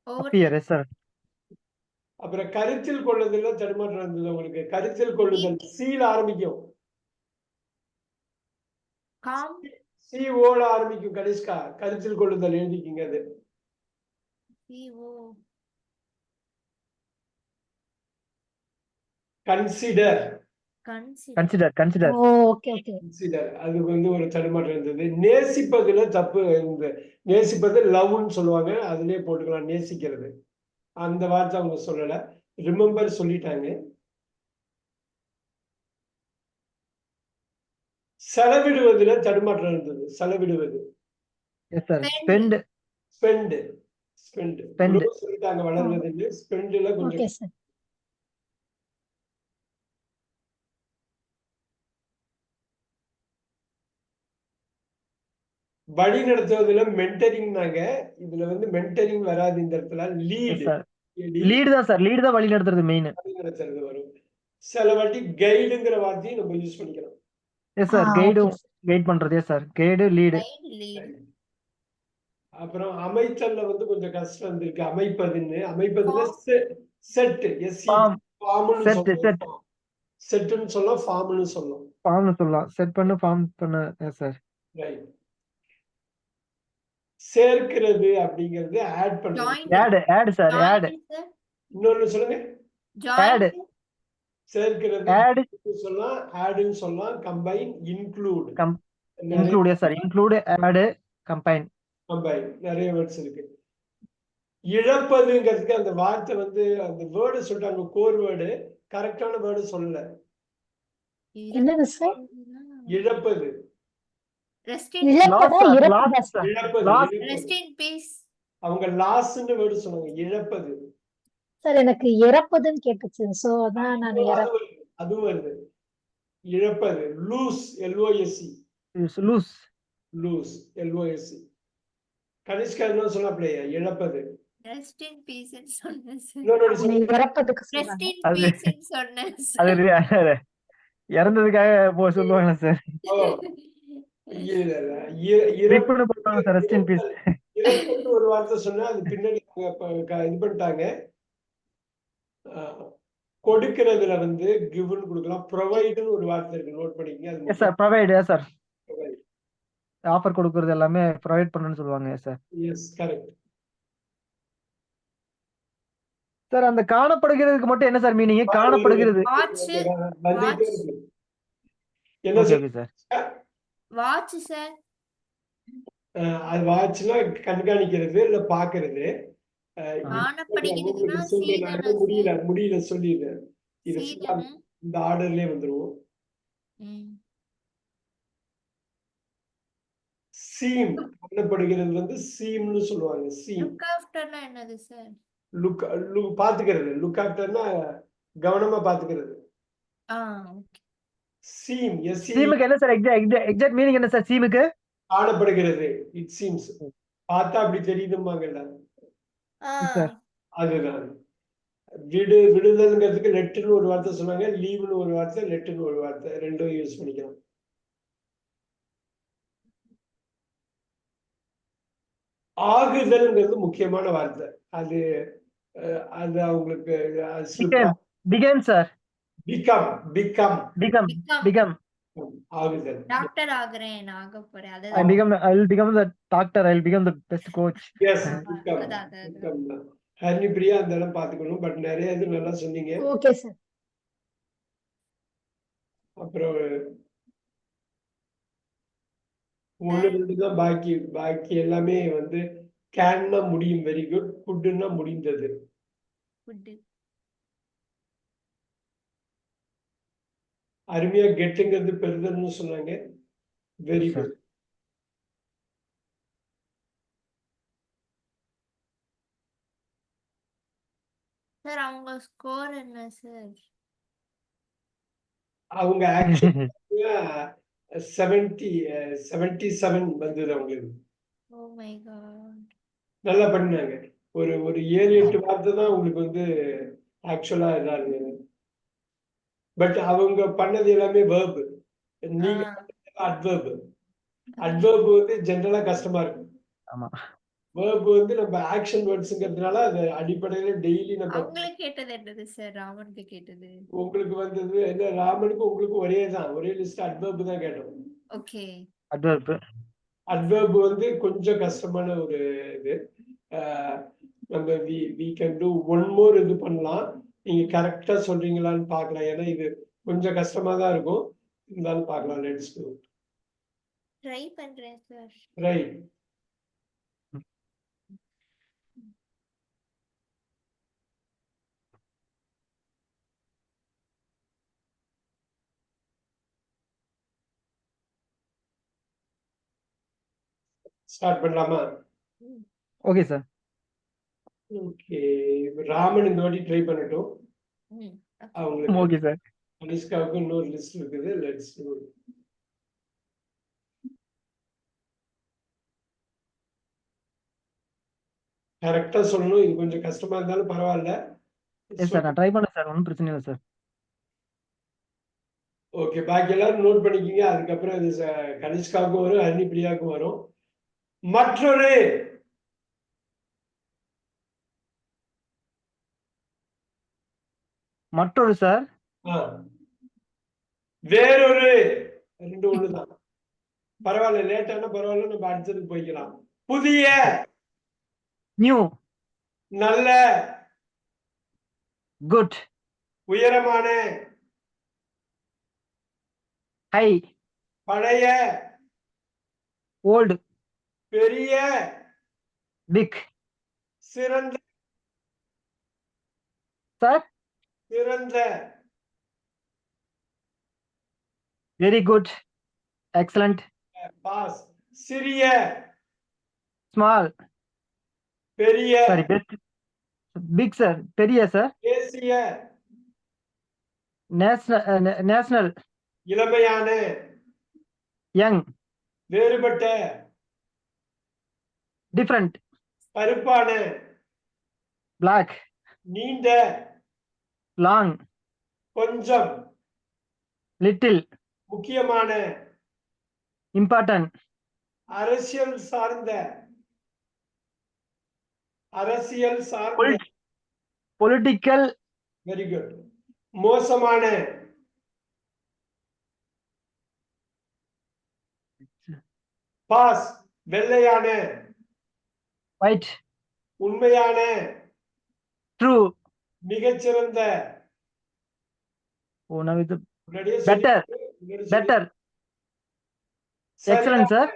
அப்பியர். Yes sir. அப்புறம் கருத்தில் கொள்ளுதல் தடுமாற்றம் இருந்தது உங்களுக்கு. கருத்தில் கொள்ளுதல் சீல ஆரம்பிக்கும். Calm. CO ஆரம்பிக்கும். கனிஷ்கா கருத்தில் கொள்ளுதல் எழுதிக்கிங்க. அது CO. Consider. Consider. Consider. Consider. oh okay okay. Consider அதுக்கு வந்து ஒரு தடுமாற்றம் இருந்தது. நேசிப்பதுல தப்பு. இந்த நேசிப்பது லவ்னு சொல்லுவாங்க, அதுலயே போட்டுக்கலாம். நேசிக்கிறது அந்த வார்த்தை அவங்க சொல்லல. ரிமெம்பர் சொல்லிட்டாங்க. செலவிடுவதுல தடுமாற்றம் இருந்தது. செலவிடுவது. Yes sir. Spend. Spend. Spend. Spend Spend. சொல்லிட்டாங்க வளர்வதுன்னு. ஸ்பெண்ட்ல கொஞ்சம் okay sir. வழி நடத்துவதுல மென்டரிங்னாங்க. இதுல வந்து மென்டரிங் வராது இந்த இடத்துல. லீட். சார், லீடு தான் சார். லீடு தான் வழி நடத்துறது மெயின். வழி நடத்துறது வரும். சில வாட்டி கைடுங்கிற வார்த்தையும் நம்ம யூஸ் பண்ணிக்கலாம். Yes sir. okay கைடும் sir. கைட் பண்றது. Yes sir. Guide, lead. Guide, lead. அப்புறம் அமைத்தல்ல வந்து கொஞ்சம் கஷ்டம் இருந்திருக்கு. அமைப்பதுன்னு. அமைப்பதுல செட். ஃபார்ம். ஃபார்ம்னு செட். சொல்லலாம். செட். செட்னு சொல்லலாம், ஃபார்ம்னு சொல்லலாம். ஃபார்ம்னு சொல்லலாம். செட் பண்ணு, ஃபார்ம் பண்ணு. Yes sir. ரைட். சேர்க்கிறது அப்படிங்கிறது ஆட் பண்றது. Join. Add. Add sir. Add. Join, sir. இன்னொன்னு சொல்லுங்க. Join. Add. சேர்க்கிறது ஆட். சொல்லலாம், ஆட்னு சொல்லலாம், combine, include. Include. Yes sir. Include, add, combine. Combine நிறைய வேர்ட்ஸ் இருக்கு. இழப்பதுங்கிறதுக்கு அந்த வார்த்தை வந்து அந்த வேர்டு சொல்றாங்க, கோர் வேர்டு. கரெக்டான வேர்டு சொல்லல. என்னது சார்? இழப்பது. ரெஸ்ட் இன் இழப்பதா Loss, sir. இறப்பதா Loss, சார்? sir. இழப்பது Loss. Rest in peace. அவங்க லாஸ்ன்னு வேர்டு சொன்னாங்க, இழப்பது. சார் எனக்கு இறப்பதுன்னு கேட்டுச்சு. சோ அதான் நான் அதுவும் வருது. இழப்பது lose, LOSE, Is lose. Lose, LOSE. Kanishka என்ன சொன்னாப்லையா? இழப்பது. ரெஸ்ட் இன் பீஸ் சொன்னேன் சார். இன்னொரு வாட்டி அவங்க சொல்லுங்க. இறப்பதுக்கு ரெஸ்ட் சொல்றாங்க. இன் அது பீஸ் சொன்னேன் அது சார். இறந்ததுக்காக சொல்லுவாங்களா சார்? ஓ, இல்ல, இல்ல. இறப்பு, ரிப்புன்னு போடுவாங்க சார், ரெஸ்ட் இன் பீஸ். இறப்புன்னு ஒரு வார்த்தை சொன்னா அது பின்னாடி அவங்க இது பண்ணிட்டாங்க. கொடுக்கிறதுல வந்து கிவ்னு கொடுக்கலாம். ப்ரொவைடுன்னு ஒரு வார்த்தை இருக்கு, நோட் பண்ணிக்கங்க. அது yes sir, provide. Yes sir, provide. Offer கொடுக்கறது எல்லாமே ப்ரொவைட் பண்ணணும்னு சொல்லுவாங்க. Yes sir. Yes, correct. Sir, அந்த காணப்படுகிறதுக்கு மட்டும் என்ன சார் மீனிங்? காணப்படுகிறது. வாட்ச். வந்துகிட்டே இருக்கு. என்ன okay sir? Okay sir. Watch sir. அது வாட்ச்னா கண்காணிக்கிறது இல்ல பாக்குறது. காணப்படுகிறதுனா உங்களுக்கு சொல்றேன், நான் சீதானா முடியல சார்? முடியல சொல்லிடுறேன். இது full ஆ சீதானா? இந்த ஆர்டர்லயே வந்துரும். ம். சீம் காணப்படுகிறது வந்து சீம்னு சொல்லுவாங்க. சீம் லுக் ஆஃப்டர்னா என்னது சார்? லுக் பாத்துக்கிறது. லுக் ஆஃப்டர்னா கவனமா பாத்துக்கிறது. ஓகே. சீம், சீமுக்கு என்ன சார் எக்ஸாக்ட் மீனிங் என்ன சார் சீமுக்கு? காணப்படுகிறது. இட் சீம்ஸ், பார்த்தா அப்படி தெரியுதும்பாங்கல்ல, சார். அதுதான். விடுதல்ங்கிறதுக்கு லெட்டுன்னு ஒரு வார்த்தை சொன்னாங்க, லீவ்னு ஒரு வார்த்தை, லெட்டுன்னு ஒரு வார்த்தை, ரெண்டும் யூஸ் பண்ணிக்கலாம். ஆகுதல்ங்கிறது முக்கியமான வார்த்தை. அது அது அவங்களுக்கு become sir. Become become become Become. Become. ஆகுதல். டாக்டர் ஆகுறேன், ஆக போறேன். I will become the doctor. I will become the best coach. Yes, become. Become தான். ஹரிணி பிரியா அந்த இடம் பாத்துக்கணும். பட் நிறைய இது நல்லா சொன்னீங்க. Okay sir. அப்புறம் ஒண்ணு ரெண்டு தான் பாக்கி. பாக்கி எல்லாமே வந்து கேன்னா முடியும், வெரி குட். ஃபுட்னா முடிந்தது. அருமையா கெட்டுங்கிறது பெறுதல்னு சொன்னாங்க, very Yes, sir. Good. Sir அவங்க ஸ்கோர் என்ன சார்? அவங்க ஆக்சுவலா 77 வந்தது அவங்களுக்கு. Oh my god. நல்லா பண்ணாங்க. ஒரு 7-8 வார்த்தை தான் உங்களுக்கு வந்து ஆக்சுவலா இதா இருந்தது. பட் அவங்க பண்ணது எல்லாமே verb. நீங்க adverb. adverb வந்து ஜெனரலா கஷ்டமா இருக்கும். ஆமா. verb வந்து நம்ம ஆக்ஷன் வேர்ட்ஸ்ங்கிறதுனால அது அடிப்படையில டெய்லி நம்ம. அவங்களுக்கு கேட்டது என்னது சார்? ராமனுக்கு கேட்டது. உங்களுக்கு வந்தது என்ன? ராமனுக்கு உங்களுக்கு ஒரே தான், ஒரே லிஸ்ட் adverb தான் கேட்டோம். ஓகே. adverb. adverb வந்து கொஞ்சம் கஷ்டமான ஒரு இது. நம்ம we can do one more இது பண்ணலாம். நீங்க கரெக்டா சொல்றீங்களான்னு பார்க்கலாம். ஏன்னா இது கொஞ்சம் கஷ்டமா தான் இருக்கும். இருந்தாலும் பார்க்கலாம். Let's do. ட்ரை பண்றேன் சார். ரைட். ஸ்டார்ட் பண்ணலாமா? Okay sir. ஓகே, ராமன் இந்த வாட்டி ட்ரை பண்ணட்டும். அவங்களுக்கு ஓகே சார். அனிஷ்காவுக்கு இன்னொரு லிஸ்ட் இருக்குது. Let's do. கரெக்டா சொல்லணும். இது கொஞ்சம் கஷ்டமா இருந்தாலும் பரவாயில்ல. எஸ் சார், நான் ட்ரை பண்ணேன் சார், ஒன்றும் பிரச்சனை இல்லை சார். ஓகே, பாக்கி எல்லாரும் நோட் பண்ணிக்கிங்க. அதுக்கப்புறம் இது கனிஷ்காவுக்கும் வரும், ஹரிணி பிரியாவுக்கும் வரும். மற்றொரு மற்றொரு சார். வேறொரு, ரெண்டு ஒண்ணுதான். பரவாயில்ல, லேட்டான பரவாயில்ல, நம்ம அடுத்ததுக்கு போய்க்கலாம். புதிய, நியூ, நல்ல, குட், உயரமான, ஹை, பழைய, ஓல்டு, பெரிய, பிக். சிறந்த, சார். சிறந்த, வெரி குட், எக்ஸலண்ட், பாஸ். சிறிய, ஸ்மால். பெரிய, சாரி, பிக் சார். பெரிய சார். தேசிய, நேஷனல். இளமையான, யங். வேறுபட்ட, டிஃப்ரெண்ட். கருப்பான, பிளாக். நீண்ட, லாங். கொஞ்சம், லிட்டில். முக்கியமான, இம்பார்ட்டன்ட். அரசியல் சார்ந்த, அரசியல் சார்ந்த, பொலிட்டிக்கல். Very good. மோசமான, பாஸ். வெள்ளையான, ஒயிட். உண்மையான, ட்ரூ. மிகச்சிறந்த, இது முன்னாடியே பெட்டர். முன்னாடி பெட்டர். சரியான, எக்ஸலன்ட் சார்.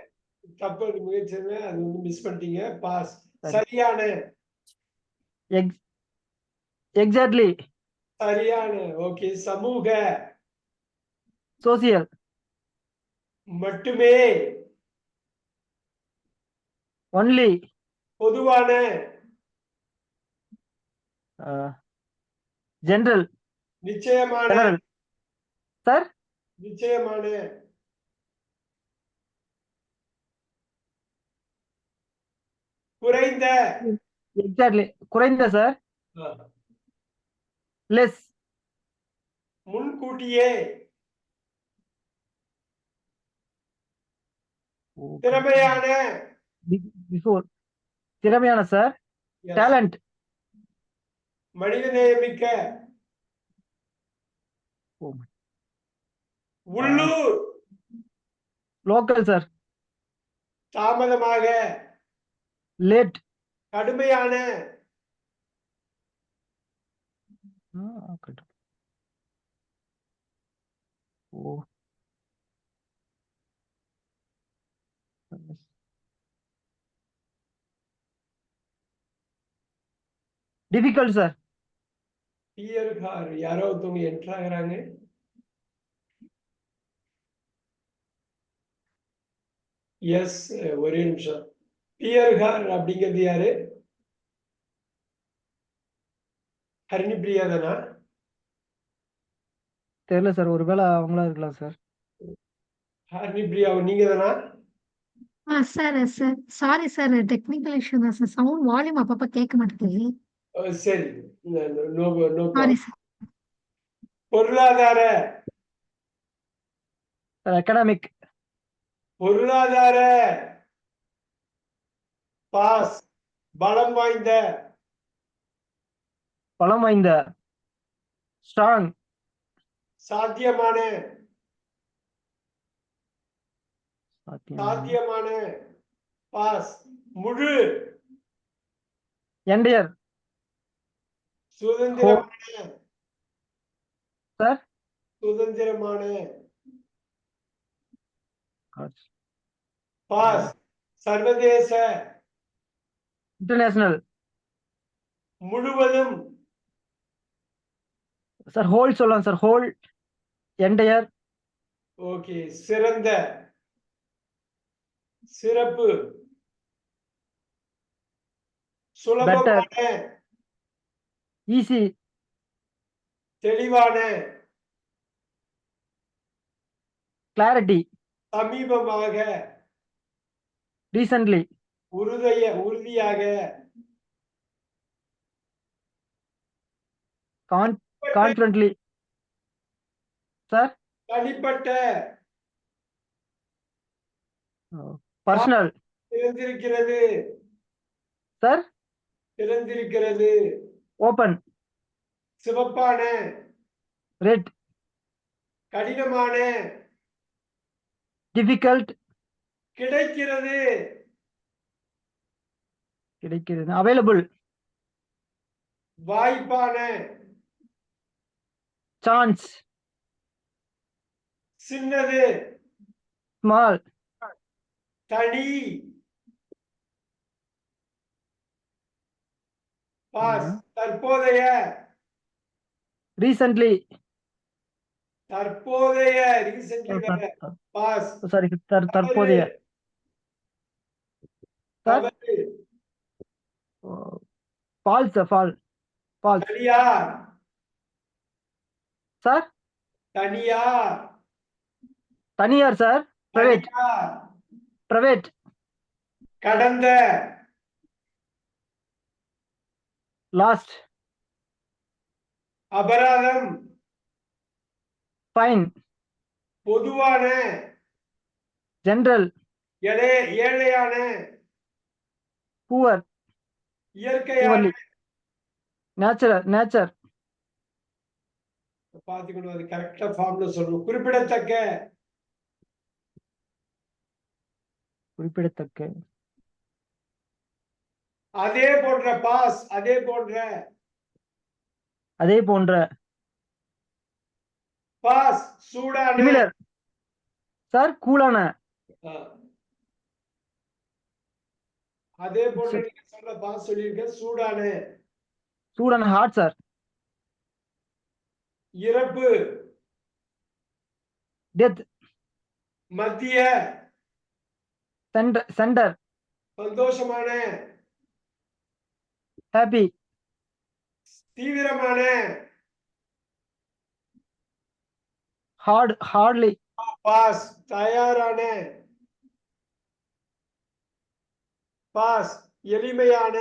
தப்பு, அது மிகச்சிறந்த, அது வந்து மிஸ் பண்ணிட்டீங்க. பாஸ். சரி. சரியான, எக்ஸாக்ட்லி. சரியான, ஓகே. சமூக, சோசியல். மட்டுமே, ஒன்லி. பொதுவான, ஜெனரல். நிச்சயமான, ஜெனரல் சார். நிச்சயமான, குறைந்த, எக்ஸாக்ட்லி. குறைந்த சார். லெஸ். முன்கூட்டியே, திறமையான, பிஃபோர். திறமையான சார். yes. டேலண்ட். மனிதநேயமிக்க, உள்ளூர், லோக்கல் சார். தாமதமாக, லேட். கடுமையான, ஓ. Difficult sir. பியர்கார், யாரோ ஒருத்தவங்க என்டர் ஆகுறாங்க. எஸ், ஒரே நிமிஷம். பியர்கார் அப்படிங்கிறது யாரு? ஹரிணி பிரியா தானா? தெரியல சார், ஒருவேளை அவங்களா இருக்கலாம் சார். ஹரிணி பிரியா நீங்க தானா? Sir sir sorry sir, technical issue தான் சார். சவுண்ட் வால்யூம் அப்பப்போ கேட்க மாட்டேங்குது. சரி, நோ நோ சாரி சார். பொருளாதார, அகாடமிக். பொருளாதார, பாஸ். பலம் வாய்ந்த, பலம் வாய்ந்த. ஸ்ட்ராங். சாத்தியமான, சாத்தியமான, பாஸ். முழு, என்டையர். சுதந்திரமான, சார். சுதந்திரமான, பாஸ். சர்வதேச, இன்டர்நேஷனல். முழுவதும், சார் ஹோல் சொல்லலாம் சார். ஹோல். என்டையர். ஓகே. சிறந்த, சிறப்பு, சுலபமான, ஈஸி. தெளிவான, கிளாரிட்டி. சமீபமாக, ரீசன்ட்லி. உறுதியாக, கான்ஃபிடென்ட்லி. சார். தனிப்பட்ட, பர்சனல். திறந்திருக்கிறது, சார். திறந்திருக்கிறது, ஓபன். சிவப்பான, ரெட். கடினமான, டிஃபிகல்ட். கிடைக்கிறது, கிடைக்கிறது. அவைலபிள். வாய்ப்பான, சான்ஸ். சின்னது, ஸ்மால். தனி, பாஸ். தற்போதைய, ரீசன்ட்லி. தற்போதைய ரீசென்ட்லி வேற பாஸ் சாரி தற்போதைய சார் தவறு ஃபால்ஸ் ஃபால்ஸ் தனியார் சார் தனியார் தனியார் சார் பிரைவேட் தனியார் பிரைவேட் கடந்த லாஸ்ட் அபராதம் ஃபைன் பொதுவான ஜெனரல் ஏழையான புவர் இயற்கையான புவர்லி நேச்சர் பாத்துக்கணும் அது கரெக்டா ஃபார்ம்ல சொல்லணும் குறிப்பிடத்தக்க அதே போன்ற பாஸ் அதே போன்ற பாஸ் சூடான சிமிலர் சார் கூலான ஆ. அதே போன்ற நீங்க சொல்ற பாஸ் சொல்லியிருக்க சூடான ஹார்ட் சார் இறப்பு டெத் மத்திய சென்டர் சந்தோஷமான ஹாப்பி தீவிரமான ஹார்ட்லி பாஸ் தயாரான பாஸ் எளிமையான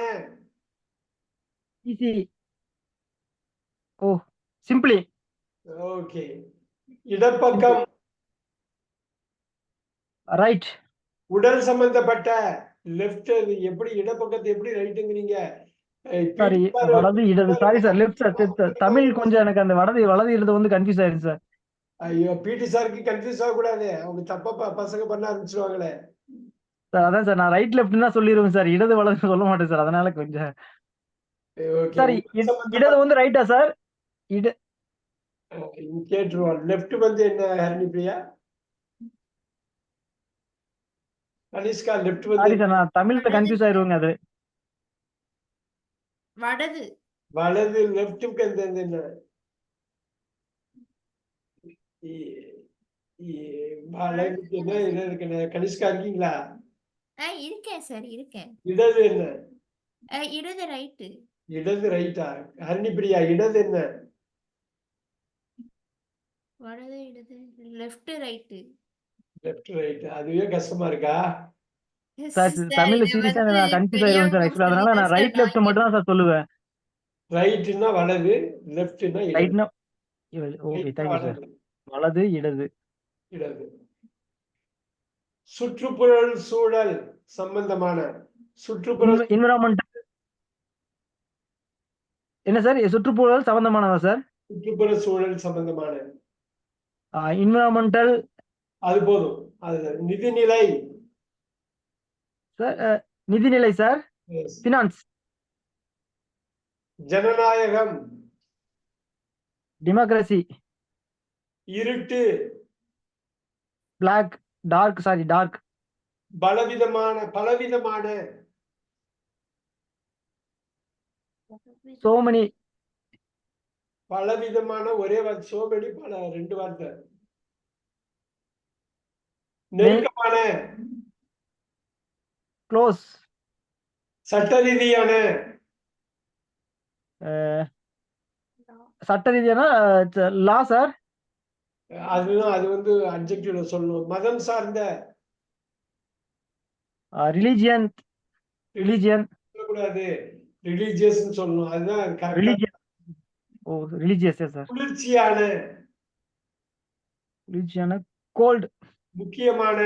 ஈஸி ஓ சிம்பிளி ஓகே இடப்பக்கம் ரைட் உடல் சம்பந்தப்பட்ட லெஃப்ட் எப்படி இடப்பக்கத்தை எப்படி ரைட்டுங்கிறீங்க சாரி வலது இடது sorry sir left sir Tamil கொஞ்சம் எனக்கு அந்த வலது இடது வந்து கன்ஃபியூஸ் ஆயிடுச்சு சார் ஐயோ பிடி சாருக்கு கன்ஃபியூஸ் ஆகக்கூடாது அவங்க தப்பா பசங்க பண்ண ஆரம்பிச்சிருவாங்களே சார் அதான் சார் நான் ரைட் லெஃப்ட்னா சொல்லிடுவேன் சார் இடது வலது சொல்ல மாட்டேன் சார் அதனால கொஞ்சம் ஓகே சார் இடது வந்து ரைட்டா சார் கேட்டுருவோம் லெஃப்ட் வந்து என்ன ஹரணி பிரியா கனிஷ்கா லெஃப்ட் சாரி வந்து சார் நான் தமிழ்ல கன்ஃபியூஸ் ஆயிருவேங்க அது வலது லெஃப்ட்டுக்கு என்ன வலதுக்கு என்ன இது இருக்கு கனிஷ்கா இருக்கீங்களா இருக்கேன் சார் இருக்கேன். இடது என்ன இடது ரைட்டு. இடது ரைட்டா ஹரணி பிரியா இடது என்ன வலது இடது லெஃப்ட் ரைட்டு. லெஃப்ட் ரைட் அதுவே கஷ்டமா இருக்கா சார் தமிழ்ல சீரியஸா நான் கன்ஃபியூஸ் ஆயிருவேன் சார் ஆக்சுவலா அதனால நான் ரைட் லெஃப்ட் மட்டும் தான் சார் சொல்லுவேன் ரைட்னா வலது லெஃப்ட்னா இடது ரைட்னா ஓகே தேங்க்யூ சார் வலது இடது இடது சுற்றுப்புறல் சூழல் சம்பந்தமான சுற்றுப்புற என்விரான்மெண்ட் என்ன சார் சுற்றுச்சூழல் சம்பந்தமானதா சார் சுற்றுப்புற சூழல் சம்பந்தமான என்விரான்மெண்டல் அது போதும் அது நிதிநிலை சார் நிதிநிலை சார் ஃபினான்ஸ் ஜனநாயகம் டெமோக்ரஸி இருட்டு பிளாக் டார்க் பலவிதமான so many பலவிதமான ஒரே வார்த்தை சோபடி பல ரெண்டு வார்த்தை நெருக்கமான க்ளோஸ் சட்ட ரீதியான சட்ட ரீதியான லா சார் அதுதான் அது வந்து அட்ஜெக்டிவ்ல சொல்லணும் மதம் சார்ந்த ரிலிஜியன் சொல்லக்கூடாது ரிலீஜியஸ் சொல்லணும் அதுதான் ரிலிஜியன் ஓ ரிலிஜியஸ் சார் ரிலிஜியான கோல்ட் முக்கியமான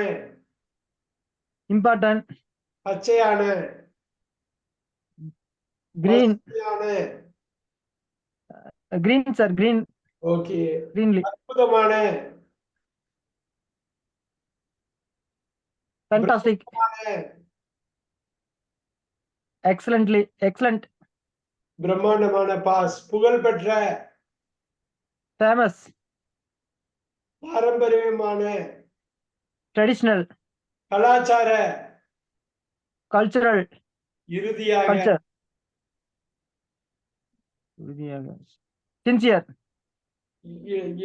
இம்பார்ட்டன்ட் பச்சையான green sir green okay greenly அற்புதமான ஃபேண்டாஸ்டிக் எக்ஸலண்ட் பிரம்மாண்டமான பாஸ் புகழ்பெற்ற ஃபேமஸ் பாரம்பரியமான ட்ரெடிஷனல் கலாச்சார கல்ச்சரல் இறுதியாக சின்சியர்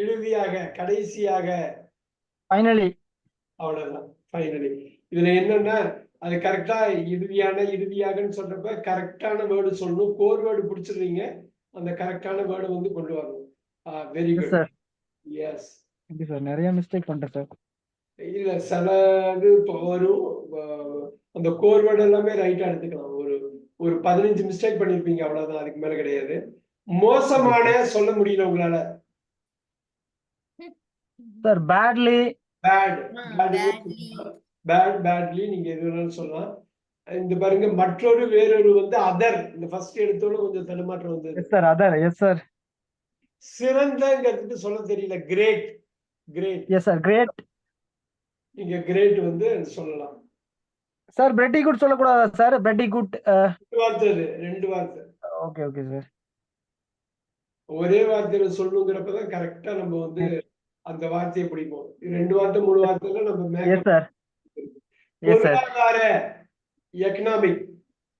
இறுதியாக, கடைசியாக, ஃபைனலி. அவ்வளவுதான் ஃபைனலி. இதுல என்னன்னா அது கரெக்டா இறுதியாகன்னு சொல்றப்ப கரெக்டான வேர்டு சொல்லணும். கோர் வேர்டு பிடிச்சிடுறீங்க, அந்த கரெக்டான வேர்டு வந்து கொண்டு வரணும். Very yes good. Sir. Yes. Okay sir, நிறைய மிஸ்டேக் பண்ணிட்டேன் சார். இல்ல சில இது இப்போ வரும். அந்த கோர் வேர்டு எல்லாமே ரைட்டா எடுத்துக்கலாம். ஒரு 15 மிஸ்டேக் பண்ணிருப்பீங்க, அவ்வளவுதான், அதுக்கு மேல கிடையாது. மோசமான சொல்ல முடியல உங்களால. Sir badly. Bad badly. Badly நீங்க எது வேணாலும் சொல்லலாம். இந்த பாருங்க, வேறொரு வந்து அதர். இந்த ஃபர்ஸ்ட் எடுத்தோட கொஞ்சம் தடுமாற்றம் வந்தது. Yes sir, other. Yes sir. சிறந்தங்கிறதுக்கு சொல்ல தெரியல. கிரேட். Yes sir, great. நீங்க கிரேட் வந்து சொல்லலாம். சார் பிரெட்டி குட் சொல்லக்கூடாதா சார்? Pretty good. 2 வார்த்தை அது, 2 வார்த்தை. Okay okay sir. ஒரே வார்த்தையில சொல்லணுங்கிறப்பதான் கரெக்டா நம்ம வந்து அந்த வார்த்தையை பிடிப்போம். 2 வார்த்தை 3 வார்த்தையில நம்ம எஸ் சார். Yes sir. பொருளாதார, எக்கனாமிக்.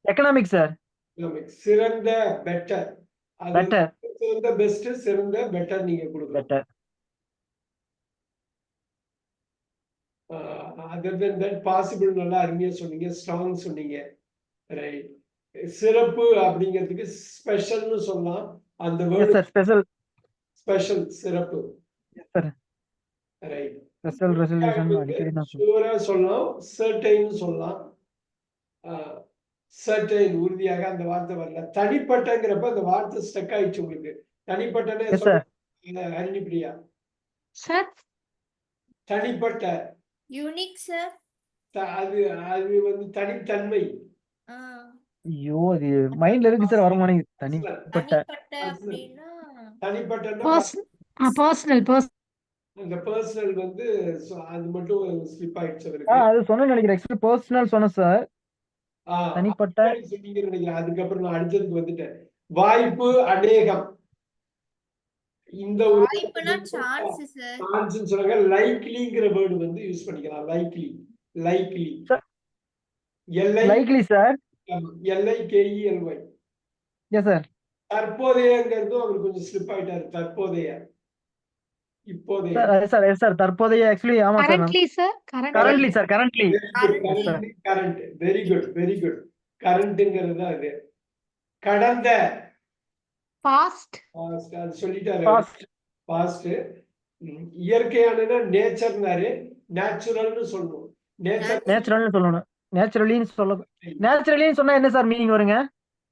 Economic sir. சிறந்த, பெட்டர். அது பெட்டர். சிறந்த, பெஸ்ட், சிறந்த, பெட்டர் நீங்க கொடுக்கலாம். Better. Other then that possible நல்லா அருமையா சொன்னீங்க. ஸ்ட்ராங் சொன்னீங்க. ரைட். சிறப்பு அப்படிங்கிறதுக்கு ஸ்பெஷல்னு சொல்லலாம். அந்த yes word sir, special. Special, சிறப்பு. Yes sir. Right. Special resolution அடிக்கடி நான் சொல்லுவேன். ஷூரா சொல்லலாம். சர்டைன் சொல்லலாம். சர்டைன் உறுதியாக அந்த வார்த்தை வரல. தனிப்பட்டங்கிறப்ப அந்த வார்த்தை ஸ்டக் ஆயிடுச்சு உங்களுக்கு. தனிப்பட்டனே எஸ் சார். ஹரிணிபிரியா. சார் தனிப்பட்ட, Unique, sir. அது அது வந்து தனித்தன்மை. ஐயோ, அது மைண்ட்ல இருக்கு சார், வர மாட்டேங்குது. தனிப்பட்ட. தனிப்பட்ட அப்படின்னா தனிப்பட்டன்னா பர்சனல் அந்த பர்சனல் வந்து அது மட்டும் ஸ்லிப் ஆயிடுச்சு அவருக்கு. அது சொன்ன நினைக்கிறேன். ஆக்சுவலி பர்சனல் சொன்னேன் சார். தனிப்பட்ட. சொன்னீங்கன்னு நினைக்கிறேன். அதுக்கப்புறம் நான் அடுத்ததுக்கு வந்துட்டேன். வாய்ப்பு, அநேகம். இந்த ஒரு வாய்ப்புனா சான்ஸ், சார். சான்ஸ்னு சொல்றாங்க. லைக்லிங்கிற வேர்டு வந்து யூஸ் பண்ணிக்கலாம். Likely. Likely sir. LIKELY. Yes sir. தற்போதையங்கிறதும் அவர் கொஞ்சம் ஸ்லிப் ஆயிட்டாரு. தற்போதைய, இப்போதைய. Sir sir yes sir. தற்போதைய ஆக்சுவலி ஆமா sir. Currently sir currently sir. Currently. Current. Very good. கரண்ட்ங்கிறது தான் இது. கடந்த, பாஸ்ட் அது சொல்லிட்டாரு. பாஸ்ட். பாஸ்ட். இயற்கையானனா நேச்சர்னாரு. நேச்சுரல்னு சொல்லணும். நேச்சுரல்னு சொல்லணும். நேச்சுரலின்னு சொல்ல. நேச்சுரலின்னு சொன்னா என்ன சார் மீனிங் வருங்க?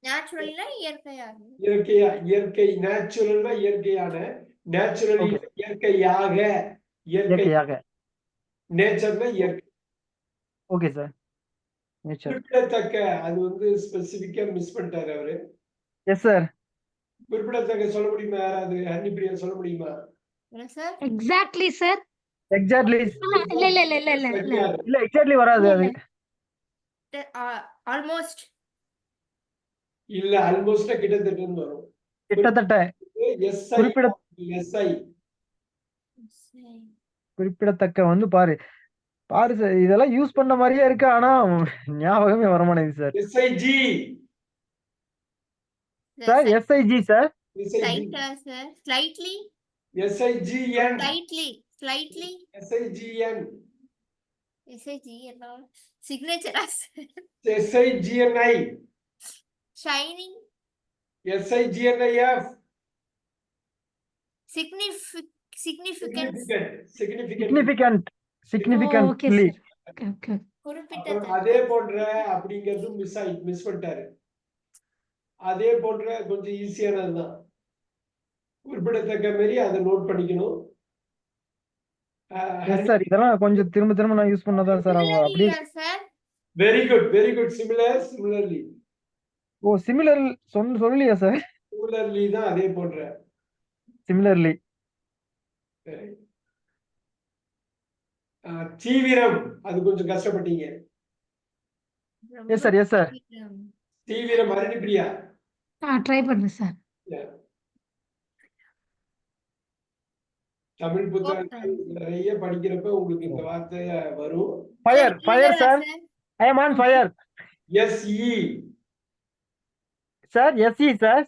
நேச்சுரல்னா இயற்கையாக. இயற்கை. நேச்சுரல்னா இயற்கையான. நேச்சுரலி இயற்கையாக. இயற்கையாக. நேச்சர்னா இயற்கை. Okay sir. நேச்சர். குறிப்பிடத்தக்க, அது வந்து ஸ்பெசிபிக்கா மிஸ் பண்ணிட்டாரு அவரு. Yes sir. குறிப்பிடத்தக்க சொல்ல முடியுமா? யாராவது ஹரிணிபிரியா சொல்ல முடியுமா? என்ன சார்? Exactly sir exactly. இல்ல இல்ல எக்ஸாக்ட்லி வராது அது. ஆல்மோஸ்ட். இல்ல ஆல்மோஸ்ட் கிட்டத்தட்டன்னு வரும். கிட்டத்தட்ட. குறிப்பிடத்தக்க வந்து பாரு சார், இதெல்லாம் யூஸ் பண்ண மாதிரியே இருக்கு, ஆனா ஞாபகமே வர மாட்டேங்குது sir. SIG. Sir SIG sir. ஸ்லைட்டா sir? Slightly. SIGN. Slightly. SIGN. சிக்னேச்சரா sir? SIGNI. Shining. SIGNIF. Significantly. அதே போன்ற அப்படிங்கிறது மிஸ் பண்ணிட்டாரு. அதே போன்ற கொஞ்சம் ஈஸியானதுதான். குறிப்பிடத்தக்க மாதிரி அதை நோட் பண்ணிக்கணும். சார் இதெல்லாம் கொஞ்சம் திரும்ப நான் யூஸ் பண்ணதான் சார். அப்படியே. Very good. சிமிலர்லி. ஓ, சிமிலர் சொல்லலையா சார்? சிமிலர்லி தான் அதே போன்ற. சிமிலர்லி. தீவிரம், அது கொஞ்சம் கஷ்டப்பட்டீங்க. Yes sir. தீவிரம். ஹரிணிபிரியா ட்ரை பண்றேன் சார். தமிழ் புத்தகங்கள் நிறைய படிக்கிறப்ப உங்களுக்கு இந்த வார்த்தை வரும். Fire sir. I am on fire. SE sir. SE sir.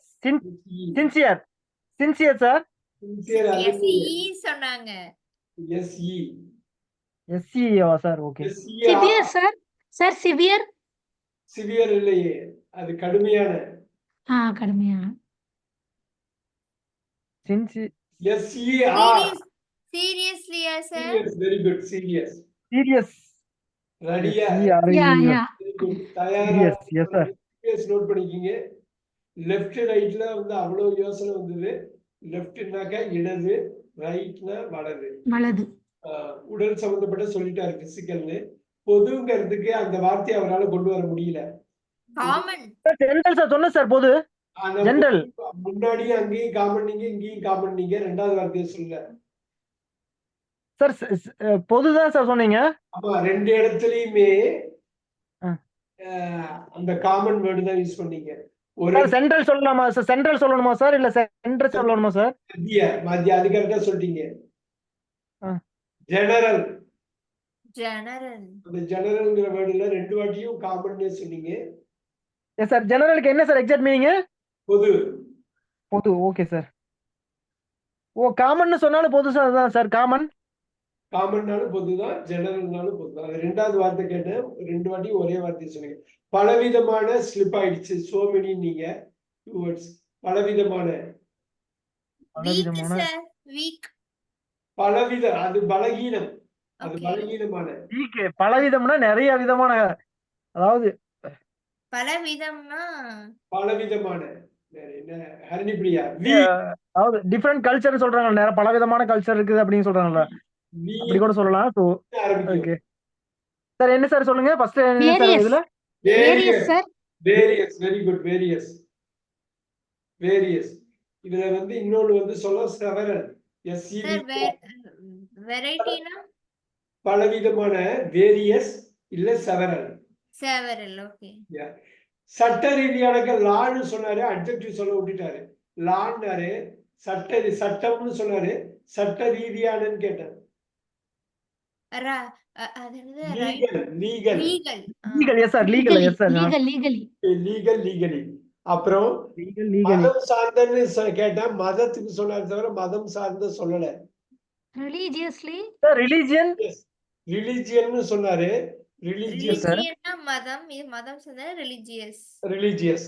Sincere sir. Sincere அது SE சொன்னாங்க. SE SCA-வா sir? Okay. SER severe sir. Sir severe. Severe இல்லையே, அது கடுமையான. கடுமையா. சின்சி SER Seriously-யா சார்? Serious, very good, serious. Serious. ரெடியா? Yeah SERIOUS. Yeah. Very good. தயாரா? Serious. Yes sir. Serious note பண்ணிக்கிங்க. லெஃப்ட் ரைட்ல வந்து அவ்வளவு யோசனை வந்தது. லெஃப்ட்னாக்கா இடது, ரைட்னா வலது. வலது. உடல் சம்பந்தப்பட்ட சொல்லிட்டாரு பிசிக்கல்னு. பொதுங்கிறதுக்கு அந்த வார்த்தையை அவரால் கொண்டு வர முடியல. காமன். ஜெனரல் சார் சொன்ன சார் பொது. ஆனா ஜெனரல். முன்னாடியும் அங்கேயும் காமன் நீங்க, இங்கேயும் காமன் நீங்க, ரெண்டாவது வார்த்தையை சொல்ல. சார் பொதுதான் சார் சொன்னீங்க. ஆமா, ரெண்டு இடத்துலயுமே ஆ. அந்த காமன் வேர்டு தான் யூஸ் பண்ணீங்க. ஒரு சார் சென்ட்ரல் சொல்லலாமா சார்? சென்ட்ரல் சொல்லணுமா சார் இல்ல சென்டர் சொல்லணுமா சார்? மத்திய அது கரெக்டா சொல்லிட்டீங்க. ஆ. ஜெனரல். ஜெனரல். அந்த ஜெனரல்ங்கிற வேர்டுல ரெண்டு வாட்டியும் காமன்னே சொன்னீங்க. Yes sir. ஜெனரலுக்கு என்ன சார் எக்ஸாக்ட் மீனிங்? பொது. பொது. Okay sir. ஓ காமன்னு சொன்னாலும் பொது சார் தான் சார் காமன். காமன்னாலும் பொதுதான், ஜெனரல்னாலும் பொதுதான். அது ரெண்டாவது வார்த்தை கேட்டேன், ரெண்டு வாட்டியும் ஒரே வார்த்தை சொன்னீங்க. பலவிதமான ஸ்லிப் ஆயிடுச்சு. சோ மெனி நீங்க வேர்ட்ஸ். பலவிதமான. வீக் பலவிதமான. சார். வீக். பலவித அது பலகீனம். அது Okay. பலகீனமான. பலவிதம்னா நிறைய விதமான, அதாவது பலவிதம்னா பலவிதமான. வேற என்ன? ஹரிணிபிரியா. அதாவது டிஃபரெண்ட் கல்ச்சர் சொல்றாங்க. நிறைய பலவிதமான கல்ச்சர் இருக்குது அப்படின்னு சொல்றாங்கல்ல, அப்படி கூட சொல்லலாம். ஸோ ஆரம்பிக்கும். Okay sir. என்ன சார் சொல்லுங்க ஃபர்ஸ்ட் சார் வேரியஸ். இதுல? Various sir. Various, very good. Various, various. இதுல வந்து இன்னொன்னு வந்து சொல்ல செவரல். சார் வெரைட்டினா பலவிதமான. வேரியஸ் இல்ல செவரல். செவரல். ஓகே. சட்ட ரீதியான லான்னு சொன்னாரு, அட்ஜெக்டிவ் சொல்ல விட்டுட்டாரு. லான்னாரு, சட்டம்னு சொன்னாரு, சட்ட ரீதியானன்னு கேட்டாரு. அது என்னது? Legal, legal, legal. Legal. Yes sir. Legal. Yes sir. Legally. Legal, legally. அப்புறம் லீகல். லீகலி. மதம் சார்ந்தன்னு கேட்டா மதத்துக்கு சொன்னாரு தவிர மதம் சார்ந்த சொல்லல. ரிலீஜியஸ்லி. Sir religion. ரிலிஜியன்னு சொன்னாரு. ரிலிஜியஸ், ரிலிஜியன்னா மதம். இது மதம் சொன்னா ரிலிஜியஸ். ரிலிஜியஸ்.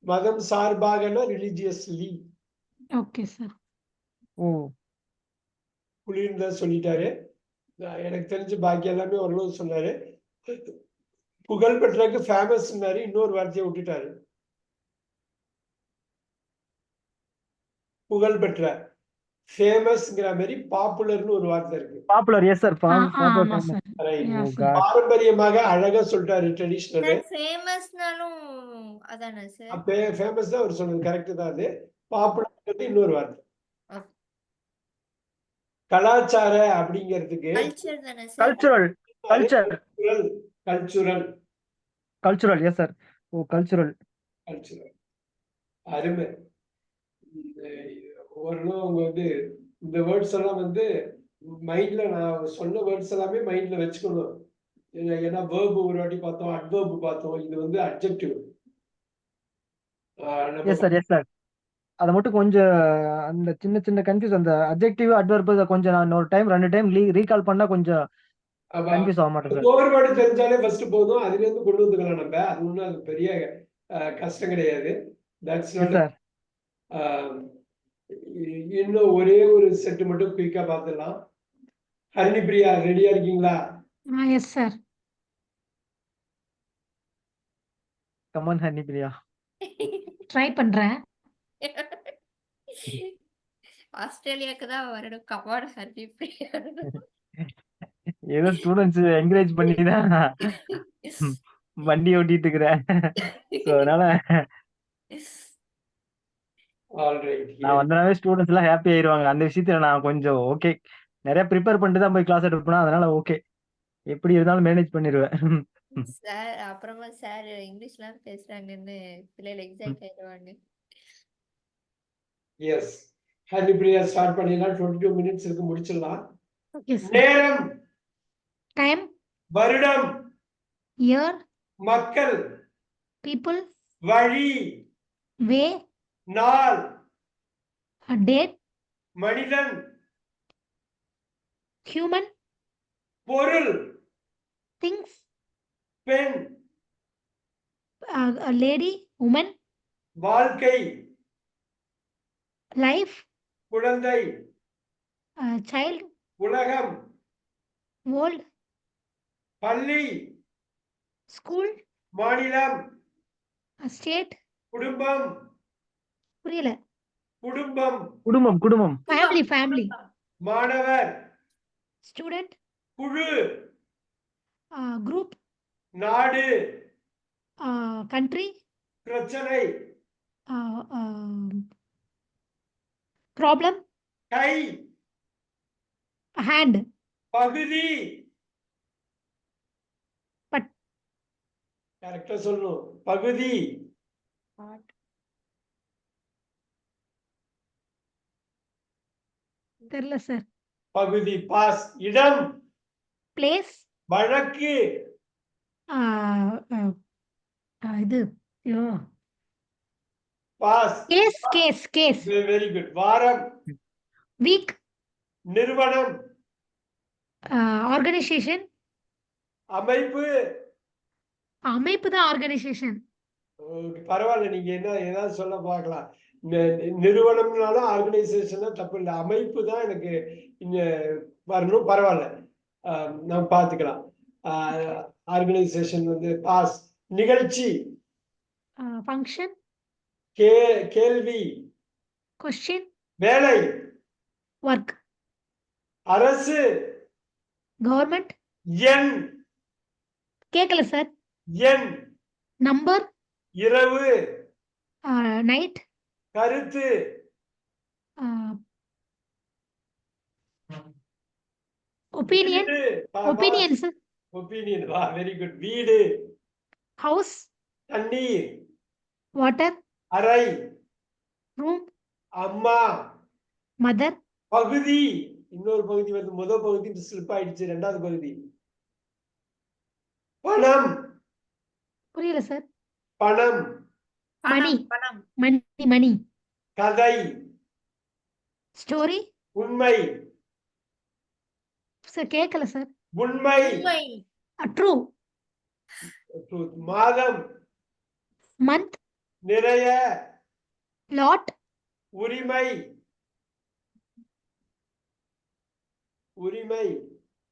மதம் சார்பாகனா ரிலிஜியஸ்லி. Okay sir. ஓ புலின்னு தான் சொல்லிட்டாரு. எனக்கு தெரிஞ்சு பாக்கி எல்லாமே ஓரளவு சொன்னாரு. புகழ் பெற்றக்கு ஃபேமஸ் சொன்னாரு, இன்னொரு வார்த்தையை விட்டுட்டாரு. புகழ் பெற்ற ஃபேமஸ்ங்கிற மாதிரி பாப்புலர்னு ஒரு வார்த்தை இருக்கு. பாப்புலர். Yes sir. ஆமா சார். Right. Yes, sir. பாரம்பரியமாக அழகா சொல்லிட்டாரு. ட்ரெடிஷனல் சார் ஃபேமஸ்னாலும் அதானே சார்? ஃபேமஸ் தான் அவர் சொன்னது கரெக்ட் தான். அது பாப்புலர் இன்னொரு வார்த்தை. கலாச்சார அப்படிங்கிறதுக்கு கல்ச்சர் தானே sir? Cultural. Culture. Cultural. Cultural. Yes sir. ஓ கல்ச்சுரல். கல்ச்சுரல். அருமை. ஓரளவு அவங்க வந்து இந்த வேர்ட்ஸ் எல்லாம் வந்து மைண்ட்ல, நான் சொன்ன வேர்ட்ஸ் எல்லாமே மைண்ட்ல வச்சுக்கணும். ஏன்னா வேர்பு ஒரு வாட்டி பார்த்தோம், அட்வர்பு பார்த்தோம். இது வந்து adjective. S sir. Yes sir. அதை மட்டும் கொஞ்சம் அந்த சின்ன சின்ன கன்ஃபியூஸ், அந்த அட்ஜெக்டிவ் அட்வர்ப் கொஞ்சம் நான் ஒரு டைம் 2 டைம் ரீகால் பண்ணா கொஞ்சம் கன்ஃபியூஸ் ஆக மாட்டேன் சார். கோர்வேர்டு தெரிஞ்சாலே ஃபர்ஸ்ட் போதும், அதுல இருந்து கொண்டு வந்துக்கலாம் நம்ம. அது ஒன்றும் அது பெரிய கஷ்டம் கிடையாது. That's not sir. இன்னும் ஒரே ஒரு செட் மட்டும் குயிக்கா பார்த்துடலாம். ஹரிணிபிரியா ரெடியா இருக்கீங்களா? Yes sir. கமான் ஹரிணிபிரியா. ட்ரை பண்றேன். ஆஸ்திரேலியாக்கு தான் வரணும். கமான் ஹரிபிரியா. ஏதோ ஸ்டூடெண்ட்ஸ் என்கரேஜ் பண்ணி தான் வண்டி ஓட்டிட்டு இருக்கிறேன். ஸோ அதனால நான் வந்தனாவே ஸ்டூடெண்ட்ஸ் எல்லாம் ஹாப்பி ஆயிருவாங்க. அந்த விஷயத்துல நான் கொஞ்சம் ஓகே, நிறைய ப்ரிப்பேர் பண்ணிட்டு தான் போய் கிளாஸ் எடுப்பேன். அதனால ஓகே, எப்படி இருந்தாலும் மேனேஜ் பண்ணிடுவேன். சார் அப்புறமா சார் இங்கிலீஷ்லாம் பேசுறாங்கன்னு பிள்ளைகள் எக்ஸைட் ஆயிடுவாங்க. எஸ், ஹரிணிபிரியா ஸ்டார்ட் பண்ணிடலாம். 22 மினிட்ஸ் இருக்கு, முடிச்சிடலாம். Okay sir. நேரம், டைம், வருடம், இயர், மக்கள், பீப்புள், வழி, வே, நாள், Date, மனிதன், human, பொருள், things, பெண், a lady, woman, வாழ்க்கை, life, குழந்தை, child, உலகம், world, பள்ளி, school, மாநிலம், state, குடும்பம், புரியல. குடும்பம், குடும்பம் Family, மாணவர், student, குழு, group, நாடு, country, பிரச்சனை, problem, கை, hand, பகுதி. பட்- கரெக்டா சொல்லணும். பகுதி, தெரியல சார். பகுதி, பாஸ், இடம், place, வழக்கு, இது ஐயோ பாஸ், கேஸ், வெரி குட். வாரம், week, நிறுவனம், ஆர்கனைசேஷன், அமைப்பு. அமைப்பு தான் ஆர்கனைசேஷன். Okay, பரவாயில்ல. நீங்க என்ன ஏதாவது சொல்ல பார்க்கலாம். நிறுவனம்னாலும் ஆர்கனைசேஷன் தான் தப்பு இல்லை. அமைப்பு தான் எனக்கு இங்க வரணும். பரவாயில்ல, நம்ம பார்த்துக்கலாம். ஆர்கனைசேஷன் வந்து பாஸ். நிகழ்ச்சி, ஃபங்க்ஷன், கேள்வி, கொஸ்டின், வேலை, ஒர்க், அரசு, கவர்மெண்ட். எண், கேட்கல சார். எண், நம்பர், இரவு, நைட், கருத்து, ஒப்பீனியன், ஒப்பீனியன்ஸ், ஒப்பீனியன். வா, வெரி குட். வீடு, ஹவுஸ், தண்ணீர், வாட்டர், அறை, ரூம், அம்மா, மதர், பகுதி. இன்னொரு பகுதி வந்து முதல் பகுதி ஸ்லிப் ஆயிடுச்சு. இரண்டாவது பகுதி பணம், புரியல சார். பணம், மணி, பணம், மணி, கதை, ஸ்டோரி. உண்மை, சார் கேட்கல சார். உண்மை, உண்மை, ட்ரூ, truth. மாதம், மந்த், நிறைய, லாட், உரிமை, உரிமை,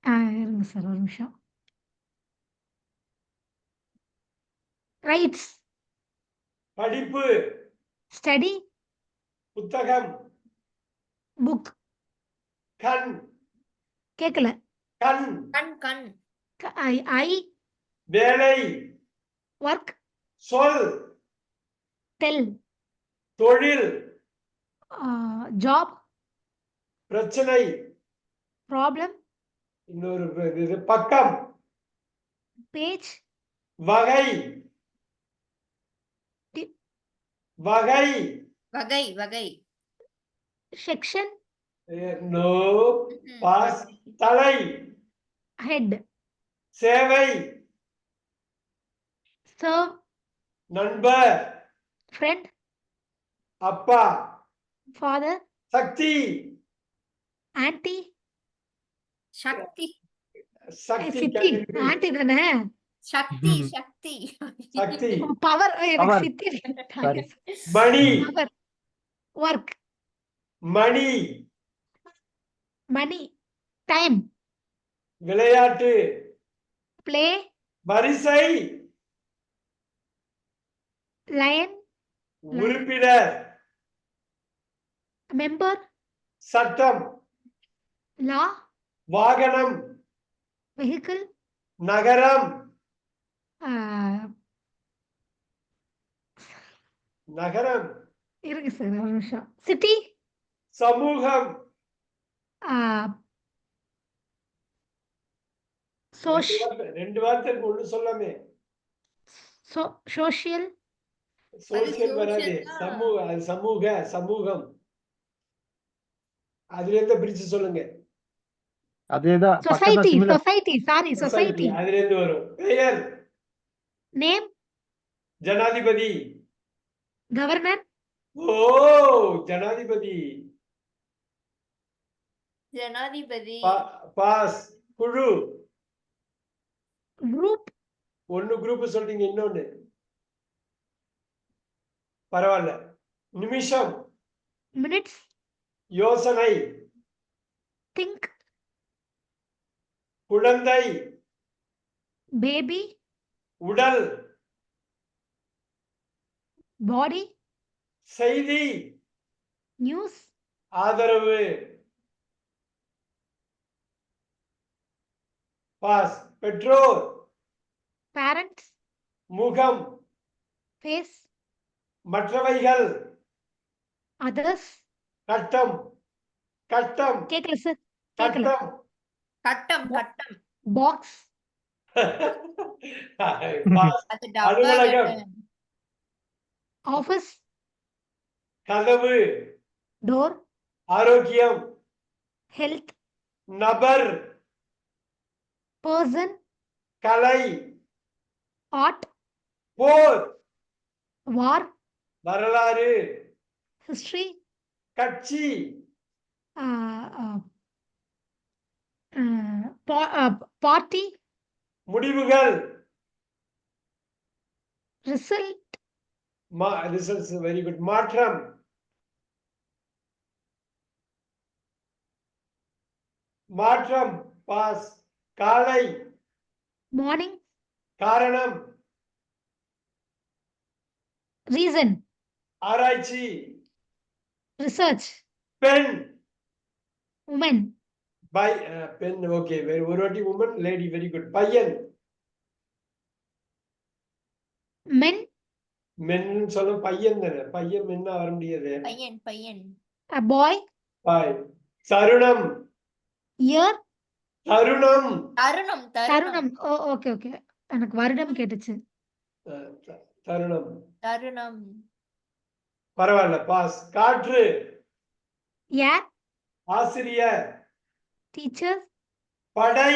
இருங்க சார் ஒரு நிமிஷம். ரைட்ஸ், படிப்பு, ஸ்டடி, புத்தகம், புக். கண், கேட்கல. கண், கண், ஐ, வேலை, ஒர்க், சொல், டெல், தொழில், ஜாப், பிரச்சனை, ப்ராப்ளம், இன்னொரு இது பக்கம், பேஜ், வகை, வகை, வகை, செக்ஷன், நோ, பாஸ், தலை, ஹெட், சேவை, சர்வ், நண்பர், ஃப்ரெண்ட், அப்பா, ஃபாதர், சக்தி, ஆன்டி, சக்தி, சக்தி, சித்தி. ஆன்டி தானே. சக்தி, சக்தி, பவர். எனக்கு Power. சித்தி. Sorry. மணி, பவர், ஒர்க், மணி, மணி, டைம், விளையாட்டு, பிளே, வரிசை, லயன், உறுப்பினர், மெம்பர், சட்டம், லா, வாகனம், வெஹிக்கிள், நகரம், நகரம், இருக்கு சார் ஒரு நிமிஷம். சிட்டி, சமூகம், ரெண்டு வார்த்தைக்கு ஒண்ணு சொல்லாமே. சோஷியல், சோசியல் வராது. social தான். அது சமூகம். அதுல இருந்து பிரிச்சு சொல்லுங்க. அதேதான் சொசைட்டி, similar. சொசைட்டி, அதுல இருந்து வரும். பெயர், நேம், ஜனாதிபதி. கவர்னர், ஓ, ஜனாதிபதி. ஜனாதிபதி. பாஸ். குழு. குரூப். ஒன்னு குரூப் சொல்றீங்க, இன்னொன்னு பரவாயில்ல. நிமிஷம். மினிட்ஸ். யோசனை. திங்க். குழந்தை. பேபி. உடல். பாடி. செய்தி. நியூஸ். ஆதரவு. பாஸ். பெற்றோர். பேரண்ட்ஸ். முகம். ஃபேஸ். மற்றவைகள். அதர்ஸ். கட்டம். கட்டம். கேக்கல சார், கேக்கல. கட்டம். கட்டம். கட்டம். பாக்ஸ். பாஸ். அது டப்பா அலுவலகம். கட்டம். ஆஃபீஸ். கதவு. டோர். ஆரோக்கியம். ஹெல்த். நபர். பர்சன். கலை. ஆர்ட். போர். வார். வரலாறு. ஹிஸ்டரி. கட்சி. பார்ட்டி. முடிவுகள். ரிசல்ட். Results very good. மாற்றம். மாற்றம். பாஸ். காலை. மார்னிங். காரணம். ரீசன். ஆராய்ச்சி. ரிசர்ச். பெண். உமன். பை பெண். ஓகே, ஒரு வாட்டி உமன், லேடி. Very good. பையன். மென். மென் சொல்ல பையன் தானே, பையன் மென்னா வர முடியாது. பையன். பையன். பாய். பாய். தருணம். இயர். தருணம். தருணம். தருணம். தருணம். ஓகே ஓகே, எனக்கு வருடம் கேட்டுச்சு. தருணம். தருணம். பரவாயில்ல. பாஸ். காற்று. ஏர். ஆசிரியர். டீச்சர். படை.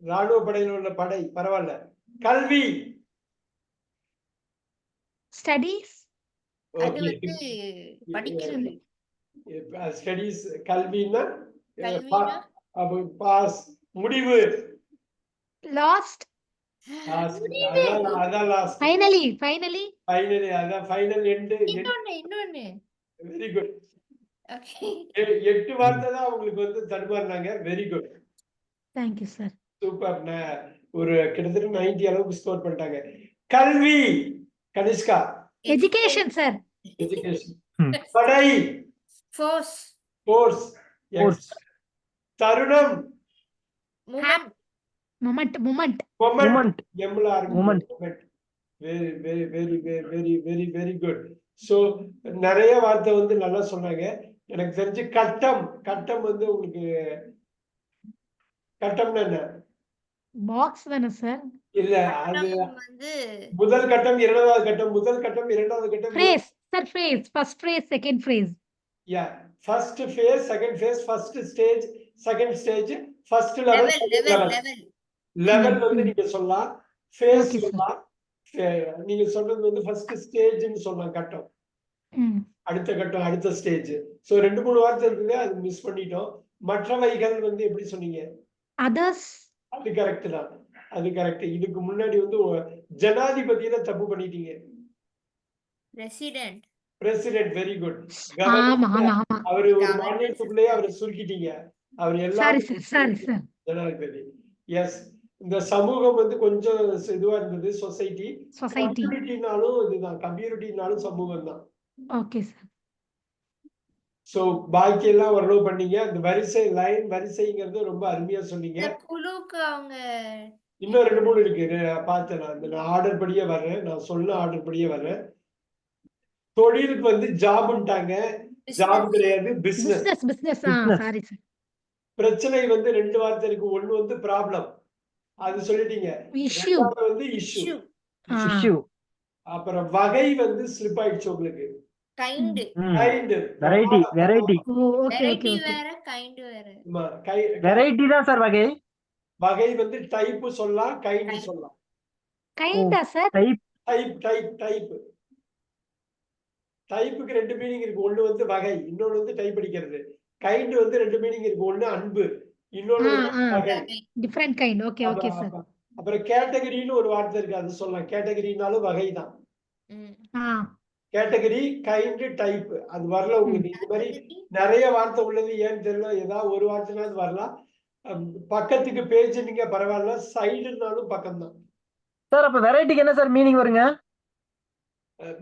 ராணுவ படையில் உள்ள படை. பரவாயில்ல. கல்வி. ஸ்டடீஸ். அது வந்து படிக்கிறது. ஸ்டடீஸ். கல்வின்னா கல்வினா பாஸ். முடிவு. லாஸ்ட். அதான் லாஸ்ட். ஃபைனலி. ஃபைனலி. அதான் ஃபைனல் எண்ட். இன்னொன்னு. Very good. ஓகே. 8 வார்த்தை தான் உங்களுக்கு வந்து தடுமாறினாங்க. Very good. Thank you sir. Super. ஒரு கிட்டத்தட்ட 90 அளவுக்கு ஸ்கோர் பண்ணிட்டாங்க. கல்வி. கனிஷ்கா. Education sir. எஜுகேஷன். படை. ஃபோர்ஸ். ஃபோர்ஸ். Force. தருணம். மூமெண்ட். மொமெண்ட். மொமெண்ட். Moment. எம்ல Moment. ஆரம்பிக்கும். Very very very very very very good. So நிறைய வார்த்தை வந்து நல்லா சொன்னாங்க. எனக்கு தெரிஞ்சு கட்டம். கட்டம் வந்து உங்களுக்கு கட்டம்னா என்ன? பாக்ஸ் தானே சார்? இல்ல, அது வந்து முதல் கட்டம், இரண்டாவது கட்டம், முதல் கட்டம், இரண்டாவது கட்டம். Phrase sir. Phrase. First phrase, second phrase. Yeah, first phase, second phase, first stage, second stage, first level, level வந்து நீங்க சொல்லலாம். Phase Okay, sir. சொல்லலாம். நீங்க சொல்றது வந்து ஃபர்ஸ்ட் ஸ்டேஜ்னு சொல்லலாம். கட்டம், ம். அடுத்த கட்டம், அடுத்த ஸ்டேஜ். சோ 2-3 வார்த்தை இருக்குது, அது மிஸ் பண்ணிட்டோம். மற்றவைகள் வந்து எப்படி சொன்னீங்க? அதர்ஸ். அது கரெக்ட் தான், அது கரெக்ட். இதுக்கு முன்னாடி வந்து ஜனாதிபதியில தப்பு பண்ணிட்டீங்க. பிரசிடென்ட். பிரசிடென்ட். Very good. ஆமா ஆமா ஆமா. அவரு ஒரு மாநிலத்துக்குள்ளேயே அவரை சுருக்கிட்டீங்க. அவர் சாரி எல்லாரும் சார், சாரி சார். ஜனாதிபதி. எஸ். இந்த சமூகம் வந்து கொஞ்சம் இதுவா இருந்தது. சொசைட்டி. சொசைட்டி. கம்யூனிட்டினாலும் இதுதான், கம்யூனிட்டினாலும் சமூகம் தான். Okay sir. சோ பாக்கி எல்லாம் ஓரளவு பண்ணீங்க. அந்த வரிசை, லைன் வரிசைங்கிறது ரொம்ப அருமையா சொன்னீங்க. இந்த குழுக்கு அவங்க இன்னும் 2-3 இருக்கு, பார்த்தேன். நான் ஆர்டர் படியே வர்றேன், நான் சொன்ன ஆர்டர் படியே வர்றேன். தொழிலுக்கு வந்து ஜாப்ன்ட்டாங்க. ஜாப் கிடையாது, business. Business. Business. Sorry sir. பிரச்சனை வந்து 2 வார்த்தை இருக்கு. ஒண்ணு வந்து ப்ராப்ளம், அது சொல்லிட்டீங்க. இஷ்யூ. ரெண்டாவது வந்து இஷ்யூ. issue. Issue. அப்புறம் வகை வந்து ஸ்லிப் ஆயிடுச்சு உங்களுக்கு. Kind. Kind. Variety. Variety. Okay okay variety okay. வேற, கைண்ட் வேற. Variety தான் சார் வகை. வகை வந்து டைப் சொல்லலாம், கைண்ட் சொல்லலாம். கைண்டா sir? Type. Type type type டைப்புக்கு 2 மீனிங் இருக்கு. ஒண்ணு வந்து வகை, இன்னொன்னு வந்து டைப் அடிக்கிறது. கைண்ட் வந்து 2 மீனிங் இருக்கு. ஒண்ணு அன்பு, இன்னொன்னு வந்து வகை. Different kind. Okay okay sir. அப்புறம் கேட்டகரின்னு ஒரு வார்த்தை இருக்கு, அது சொல்லலாம். கேட்டகரினாலும் வகை தான். கேட்டகரி, கைண்ட், டைப் அது வரல உங்களுக்கு. இந்த மாதிரி நிறைய வார்த்தை உள்ளது. ஏன்னு தெரியல, ஏதாவது ஒரு வார்த்தைனாலும் வரலாம். பக்கத்துக்கு பேஜ் நீங்க பரவாயில்ல, சைடுனாலும் பக்கம் தான். சார் அப்ப வெரைட்டிக்கு என்ன சார் மீனிங் வருங்க?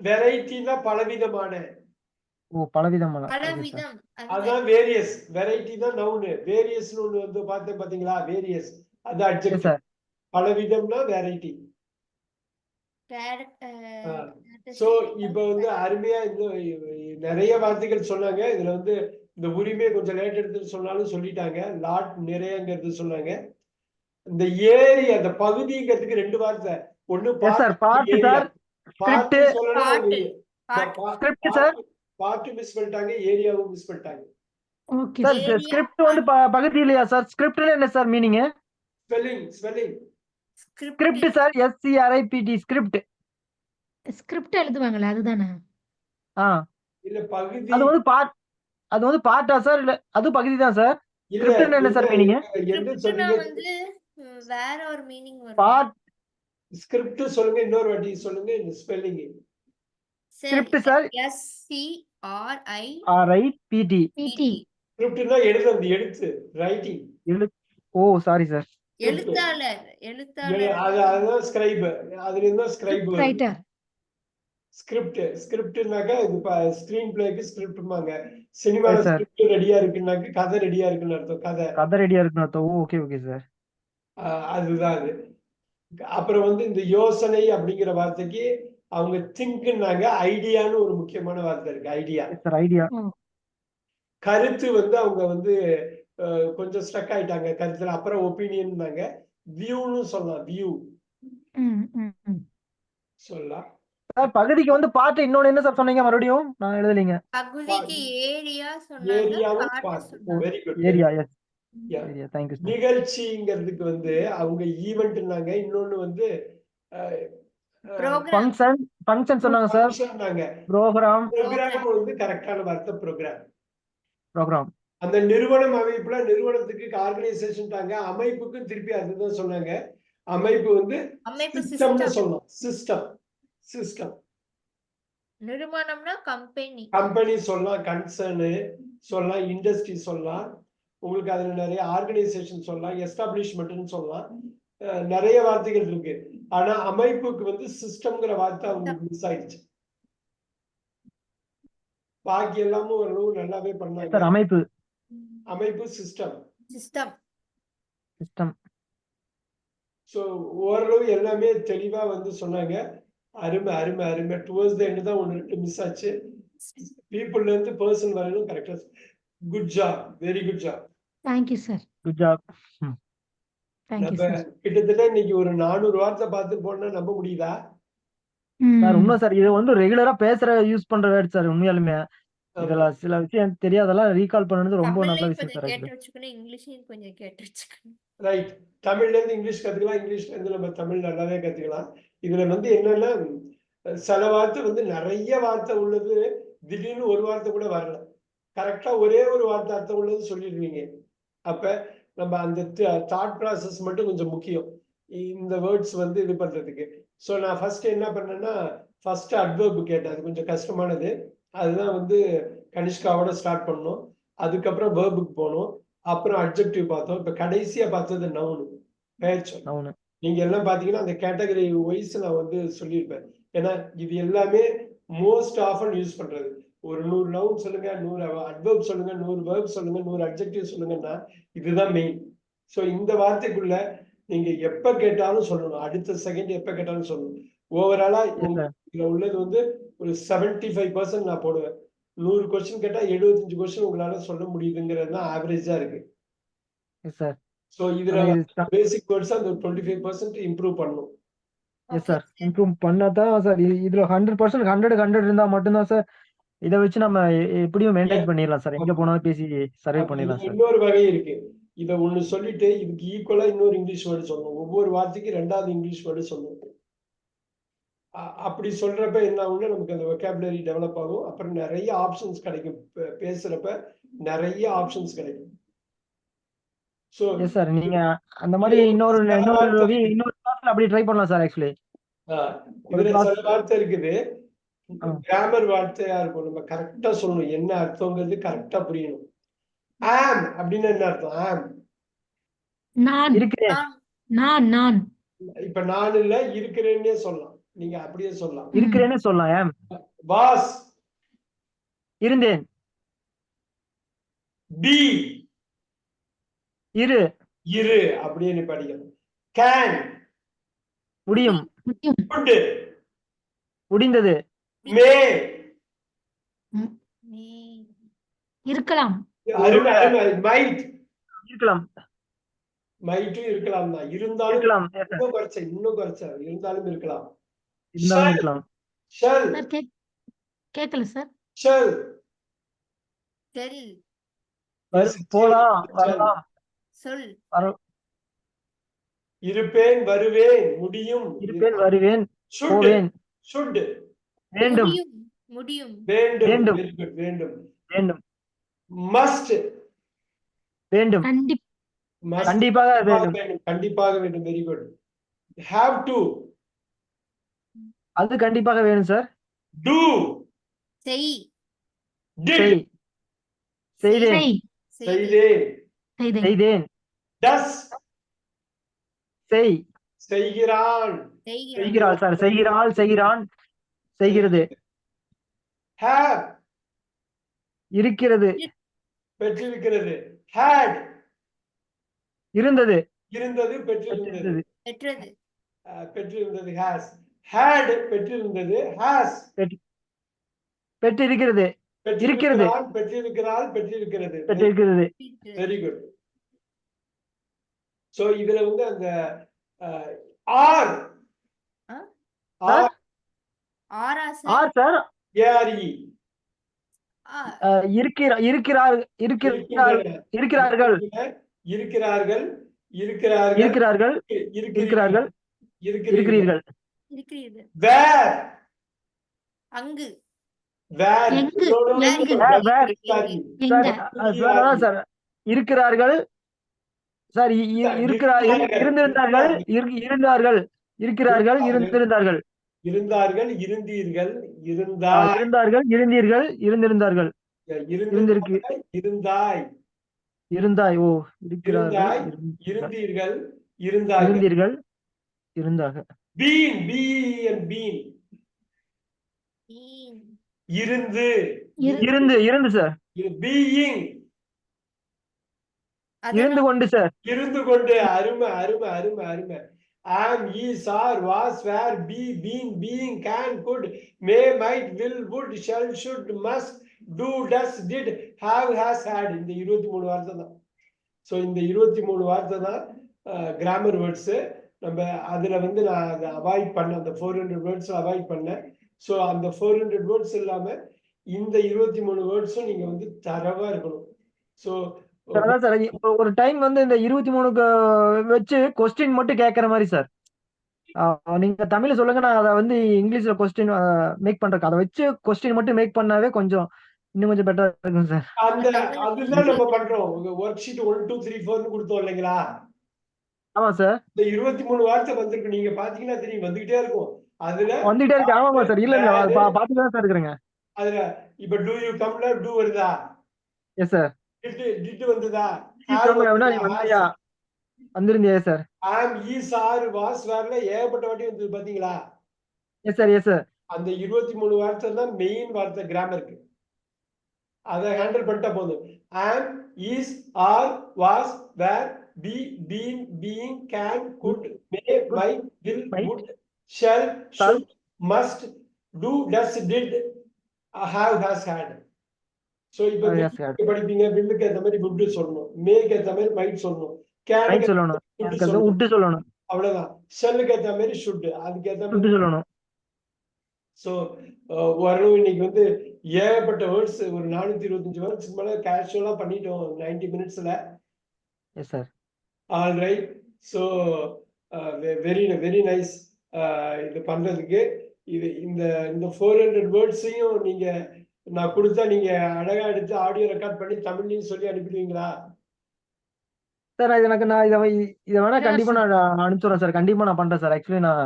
வெரைட்டினா பலவிதமான. ஓ பலவிதமான. பலவிதம். அதான் வேரியஸ். வெரைட்டி தான் நவுன். வேரியஸ்னு ஒண்ணு வந்து பார்த்தேன் பாத்தீங்களா? வேரியஸ் அது அட்ஜெக்டிவ். சார் பலவிதம்னா வெரைட்டி. சோ இப்ப வந்து அருமையா நிறைய வார்த்தைகள் சொன்னாங்க. இதுல வந்து இந்த உரிமை கொஞ்சம் லேட் எடுத்து சொன்னாலும் சொல்லிட்டாங்க. லாட் நிறையங்கிறது சொன்னாங்க. இந்த ஏரி அந்த பகுதிங்கிறதுக்கு 2 வார்த்தை. ஒண்ணு பாட்டு சார், பாட்டு சொல்லணும். ஸ்கிரிப்ட் சார், பாட்டு மிஸ் பண்ணிட்டாங்க, ஏரியாவும் மிஸ் பண்ணிட்டாங்க. ஓகே சார் ஸ்கிரிப்ட் வந்து பகுதி இல்லையா சார்? ஸ்கிரிப்ட்ல என்ன sir meaning? Spelling script sir, SCRIPT script. Script எழுதுவாங்களே அதுதானே? இல்ல பகுதி. அது வந்து பாட்டா சார்? இல்ல அது பகுதி தான் சார். ஸ்கிரிப்ட்னா என்ன சார் மீனிங்? என்ன சொன்னீங்க? வந்து வேற ஒரு மீனிங் வரும். பாட் ஸ்கிரிப்ட் சொல்லுங்க, இன்னொரு வாட்டி சொல்லுங்க. இந்த ஸ்பெல்லிங் ஸ்கிரிப்ட் சார், SCRIPT. ஸ்கிரிப்ட்னா எழுதுறது, எழுத்து, ரைட்டிங். ஓ சாரி சார். எழுத்தாளர். அதுதான் ஸ்கிரைப். அதுல இருந்தா ஸ்கிரைப் ரைட்டர். ஸ்கிரிப்ட்னாக்கா இது ஸ்கிரீன் பிளேக்கு ஸ்கிரிப்ட்மாங்க. சினிமால ஸ்கிரிப்ட் ரெடியா இருக்குன்னாக்க கதை ரெடியா இருக்குன்னு அர்த்தம். கதை ரெடியா இருக்குன்னு அர்த்தம். Okay okay sir. அதுதான் அது. அப்புறம் வந்து இந்த யோசனை அப்படிங்கிற வார்த்தைக்கு அவங்க திங்க்னாங்க. ஐடியான்னு ஒரு முக்கியமான வார்த்தை இருக்கு. ஐடியா. கருத்து வந்து அவங்க வந்து கொஞ்சம் ஸ்ட்ரக் ஆயிட்டாங்க கருத்துல. அப்புறம் ஒப்பீனியன்னாங்க. வியூன்னு சொல்லலாம். வியூ சொல்லலாம். சார் பகுதிக்கு வந்து பாட்டு இன்னொன்னு என்ன சார் சொன்னீங்க? மறுபடியும் நான் எழுதலீங்க. பகுதிக்கு ஏரியா சொன்னாங்க. ஏரியாவும் பாட்டு. Very good. Area. Yes area. Thank you sir. நிகழ்ச்சிங்கிறதுக்கு வந்து அவங்க ஈவென்ட்னாங்க. இன்னொன்னு வந்து ஃபங்க்ஷன் சொன்னாங்க சார். ப்ரோகிராம் வந்து கரெக்டான வார்த்தை. ப்ரோகிராம். அந்த நிறுவனம் அமைப்புல நிறுவனத்துக்கு ஆர்கனைசேஷன் தாங்க. அமைப்புக்கும் திருப்பி அதுதான் சொன்னாங்க. அமைப்பு வந்து சிஸ்டம்னு சொல்லலாம். சிஸ்டம். நிறுவனம்னா கம்பெனி சொல்லலாம், கன்சர்ன் சொல்லலாம், இண்டஸ்ட்ரி சொல்லலாம். உங்களுக்கு அதுல நிறைய ஆர்கனைசேஷன் சொல்லலாம், எஸ்டாப்ளிஷ்மெண்ட்னு சொல்லலாம். நிறைய வார்த்தைகள் இருக்கு. ஆனா அமைப்புக்கு வந்து சிஸ்டம்ங்கிற வார்த்தை அவங்களுக்கு மிஸ் ஆயிடுச்சு. பாக்கி எல்லாமும் ஓரளவு நல்லாவே பண்ணாங்க. அமைப்பு சிஸ்டம். சோ ஓரளவு எல்லாமே தெளிவா வந்து சொன்னாங்க. அருமை. டுவர்ட்ஸ் தி எண்ட் தான் ஒன்னு ரெண்டு மிஸ் ஆச்சு. பீப்புள்ல இருந்து பர்சன் வரையும் கரெக்டா. Good job. Very good job. Thank you sir. Good job. Thank you sir. கிட்டத்தட்ட இன்னைக்கு ஒரு 400 வார்த்தை பார்த்து போனா நம்ப முடியுதா? சார் உண்மை சார். இது வந்து ரெகுலரா யூஸ் பண்ற வேர்ட் சார். உண்மையாலுமே இதெல்லாம் சில விஷயம் தெரியாதெல்லாம் ரீகால் பண்ணது ரொம்ப நல்ல விஷயம் சார். இங்கிலீஷையும் கொஞ்சம் கேட்டு வச்சுக்கணும். ரைட். தமிழ்ல இருந்து இங்கிலீஷ் கத்துக்கலாம், இங்கிலீஷ்ல இருந்து நம்ம தமிழ் நல்லாவே கத்துக்கலாம். இதுல வந்து என்னன்னா சில வார்த்தை வந்து நிறைய வார்த்தை உள்ளது. திடீர்னு ஒரு வார்த்தை கூட வரல. கரெக்டா ஒரே ஒரு வார்த்தை அர்த்தம் உள்ளது சொல்லிடுவீங்க. அப்ப நம்ம அந்த தாட் ப்ராசஸ் மட்டும் கொஞ்சம் முக்கியம் இந்த வேர்ட்ஸ் வந்து இது பண்றதுக்கு. ஸோ நான் ஃபர்ஸ்ட் என்ன பண்ணேன்னா ஃபர்ஸ்ட் அட்வர்ப் கேட்டேன். அது கொஞ்சம் கஷ்டமானது. அதுதான் வந்து கனிஷ்காவோட ஸ்டார்ட் பண்ணோம். அதுக்கப்புறம் வேர்புக்கு போனோம். அப்புறம் அட்ஜெக்டிவ் பார்த்தோம். இப்ப கடைசியா பார்த்தது நவுன், பெயர் சொல். நீங்க எல்லாம் பாத்தீங்கன்னா அந்த கேட்டகரி வைஸ் நான் வந்து சொல்லியிருப்பேன். ஏன்னா இது எல்லாமே மோஸ்ட் ஆஃபன் யூஸ் பண்றது. ஒரு 100 நவுன் சொல்லுங்க, 100 அட்வர்ப் சொல்லுங்க, 100 வேர்ப் சொல்லுங்க, 100 அட்ஜெக்டிவ் சொல்லுங்கன்னா இதுதான் மெயின். ஸோ இந்த வார்த்தைக்குள்ள நீங்க எப்ப கேட்டாலும் சொல்லணும். அடுத்த செகண்ட் எப்ப கேட்டாலும் சொல்லணும். ஓவராலா இதுல உள்ளது வந்து ஒரு 75% நான் போடுவேன். 100 கொஸ்டின் கேட்டா 75 கொஸ்டின் உங்களால சொல்ல முடியுதுங்கிறது தான் ஆவரேஜா இருக்கு. சோ இதுல பேசிக் வேர்ட்ஸ் அந்த 25% இம்ப்ரூவ் பண்ணணும். Yes sir. இம்ப்ரூவ் பண்ணாதான் சார். இதுல 100% 100 இருந்தா மட்டும்தான் சார் இதை வச்சு நம்ம எப்படியும் மெயின்டைன் பண்ணிடலாம் சார். எங்க போனாலும் பேசி சர்வே பண்ணிடலாம் சார். இன்னொரு வகை இருக்கு. இத ஒண்ணு சொல்லிட்டு இதுக்கு ஈக்குவலா இன்னொரு இங்கிலீஷ் வேர்டு சொல்லணும். ஒவ்வொரு வார்த்தைக்கு 2வது இங்கிலீஷ் வேர்டு சொல்லணும். அப்படி சொல்றப்ப என்ன ஆகும்னா நமக்கு அந்த vocabulary டெவலப் ஆகும். அப்புறம் நிறைய ஆப்ஷன்ஸ் கிடைக்கும். பேசுறப்ப நிறைய ஆப்ஷன்ஸ் கிடைக்கும். So yes sir. நீங்க அந்த மாதிரி இன்னொரு கிளாஸ்ல அப்படி ட்ரை பண்ணலாம் சார். ஆக்சுவலி இதுல class- சில வார்த்தை இருக்குது. ஆ. கிராமர் வார்த்தையா இருக்கும். நம்ம கரெக்டா சொல்லணும். என்ன அர்த்தங்கிறது கரெக்டா புரியணும். ஆம் அப்படின்னு என்ன அர்த்தம்? ஆம் நான் இருக்கிறேன். நான் இப்ப நான் இல்ல இருக்கிறேன்னே சொல்லலாம். நீங்க அப்படியே சொல்லலாம். இருக்கிறேன்னு சொல்லலாம். ஏம் வாஸ் இருந்தேன். பி இரு இரு அப்படியே நீ படிக்கணும். கேன் முடியும். முடியும். குட் முடிந்தது. மே இருக்கலாம். அருமை அருமை. மைட் இருக்கலாம். மைட்டும் இருக்கலாம் தான். இருந்தாலும் இருக்கலாம். Yes, sir. இன்னும் குறைச்ச இருந்தாலும் இருக்கலாம். இருந்தாலும் இருக்கலாம். ஷல் சார் கேட்கல சார். ஷல் செல் போலாம் வரலாம். சொல் இருப்பேன் வருவேன் முடியும். இருப்பேன் வருவேன் should போவேன். should வேண்டும் முடியும் வேண்டும். வேண்டும். Very good. வேண்டும். வேண்டும். must வேண்டும். must கண்டிப்பாக வேண்டும். கண்டிப்பாக வேண்டும். Very good. have to அது கண்டிப்பாக வேணும் சார். do செய் did செய்தேன். செய்தேன். செய்தேன். does செய் செய்கிறான். செய்கிறாள் சார். செய்கிறாள் செய்கிறான் செய்கிறது. have இருக்கிறது. பெற்றிருக்கிறது. had இருந்தது. இருந்தது பெற்றிருந்தது. பெற்றது பெற்றிருந்தது. has had பெற்றிருந்தது. has பெற்றிருக்கிறது. இருக்கிறது. பெற்றிருக்கிறாள் பெற்றிருக்கிறது. பெற்றிருக்கிறது. Very good. சோ இதுல வந்து அந்த ஆர் ஆர் ஆரா ஆர் சார். ஏஆர்இ இருக்கிறார்கள். இருக்கிறார்கள். இருக்கிறார்கள் இருக்கிறார்கள் இருக்கிறார்கள். இருக்கிறார்கள். இருக்கிறீர்கள். இருக்கிறீர்கள் வேர் அங்கு வேர் எங்கு? சார் சார் இருக்கிறார்கள் சார். இருந்திருந்தார்கள். இருந்தார்கள். இருக்கிறார்கள். இருந்திருந்தார்கள். இருந்தார்கள் இருந்தீர்கள் இருந்தாய் இருந்தார்கள். இருந்தீர்கள். இருந்திருந்தார்கள். இருந்திருக்கு. இருந்தாய் இருந்தாய். ஓ இருக்கிறார்கள். இருந்தீர்கள் இருந்தாய் இருந்தீர்கள். இருந்தாக. பீன் பீன் இருந்து இருந்து. இருந்து சார். பீயிங் இருந்து கொண்டு சார். இருந்து கொண்டு. அருமை அருமை அருமை அருமை. am is are was were be been being can could may might will would shall should must do does did have has had. இந்த 23 வார்த்தை தான். ஸோ இந்த 23 வார்த்தை தான் கிராமர் வேர்ட்ஸ். நம்ம அதுல வந்து நான் அதை அவாய்ட் பண்ண அந்த 400 வேர்ட்ஸ் அவாய்ட் பண்ணேன். ஸோ அந்த 400 வேர்ட்ஸ் இல்லாம இந்த 23 வேர்ட்ஸும் நீங்க வந்து தரவா இருக்கணும். ஸோ அதான் சார். ஒரு டைம் வந்து இந்த 23க்கு வச்சு கொஸ்டின் மட்டும் கேட்கற மாதிரி சார். நீங்க தமிழ்ல சொல்லுங்க. நான் அதை வந்து இங்கிலீஷ்ல கொஸ்டின் மேக் பண்றேன். அதை வச்சு கொஸ்டின் மட்டும் மேக் பண்ணாவே கொஞ்சம் இன்னும் கொஞ்சம் பெட்டரா இருக்கும் சார். அந்த அதுதான் நம்ம பண்றோம். ஒர்க் ஷீட் 1 2 3 4 கொடுத்தோம் இல்லைங்களா? ஆமா சார். இந்த 23 வார்த்தை வந்திருக்கு. நீங்க பாத்தீங்கன்னா தெரியும் வந்துகிட்டே இருக்கும். அதுல வந்துட்டே இருக்கு. ஆமாமா சார். இல்ல பாத்துதான் சார் இருக்கிறேங்க. அதுல இப்ப டூ யூ கம்ல டூ வருதா? Yes sir. டிட் வந்ததா? வந்திருந்தியா sir? Am is are was வேர்ல ஏகப்பட்ட வாட்டி வந்தது பாத்தீங்களா? Yes sir. Yes sir. அந்த 23 வார்த்தை தான் மெயின் வார்த்தை கிராமருக்கு. அதை ஹேண்டில் பண்ணிட்டா போதும். Am is are was were be been being can could may might will would shall should must do does did have has had. So இப்போ படிப்பீங்க. வில்லுக்கு ஏத்த மாதிரி would சொல்லணும். மேக்கு ஏத்த மாதிரி might சொல்லணும். ரைட் சொல்லணும். உட்டு சொல்லணும். அவ்வளவுதான். ஷெல்லுக்கு ஏத்த மாதிரி should அதுக்கு ஏத்த மாதிரி சொல்லணும். சோ வரணும். இன்னைக்கு வந்து ஏகப்பட்ட வேர்ட்ஸ் ஒரு 425 வேர்ட்ஸ் மேல கேஷுவலா பண்ணிட்டோம் 90 மினிட்ஸ்ல. S sir. All right. So very very nice இது பண்றதுக்கு. இந்த 400 வேர்ட்ஸையும் நீங்க நான் கொடுத்தா நீங்க அழகா எடுத்து ஆடியோ ரெக்கார்ட் பண்ணி தமிழ்லையும் சொல்லி அனுப்பிடுவீங்களா? சார் இதை வேணா Sure, கண்டிப்பா sir. நான் அனுப்பிச்சுடுறேன் சார். கண்டிப்பா நான் பண்றேன் சார். ஆக்சுவலி நான்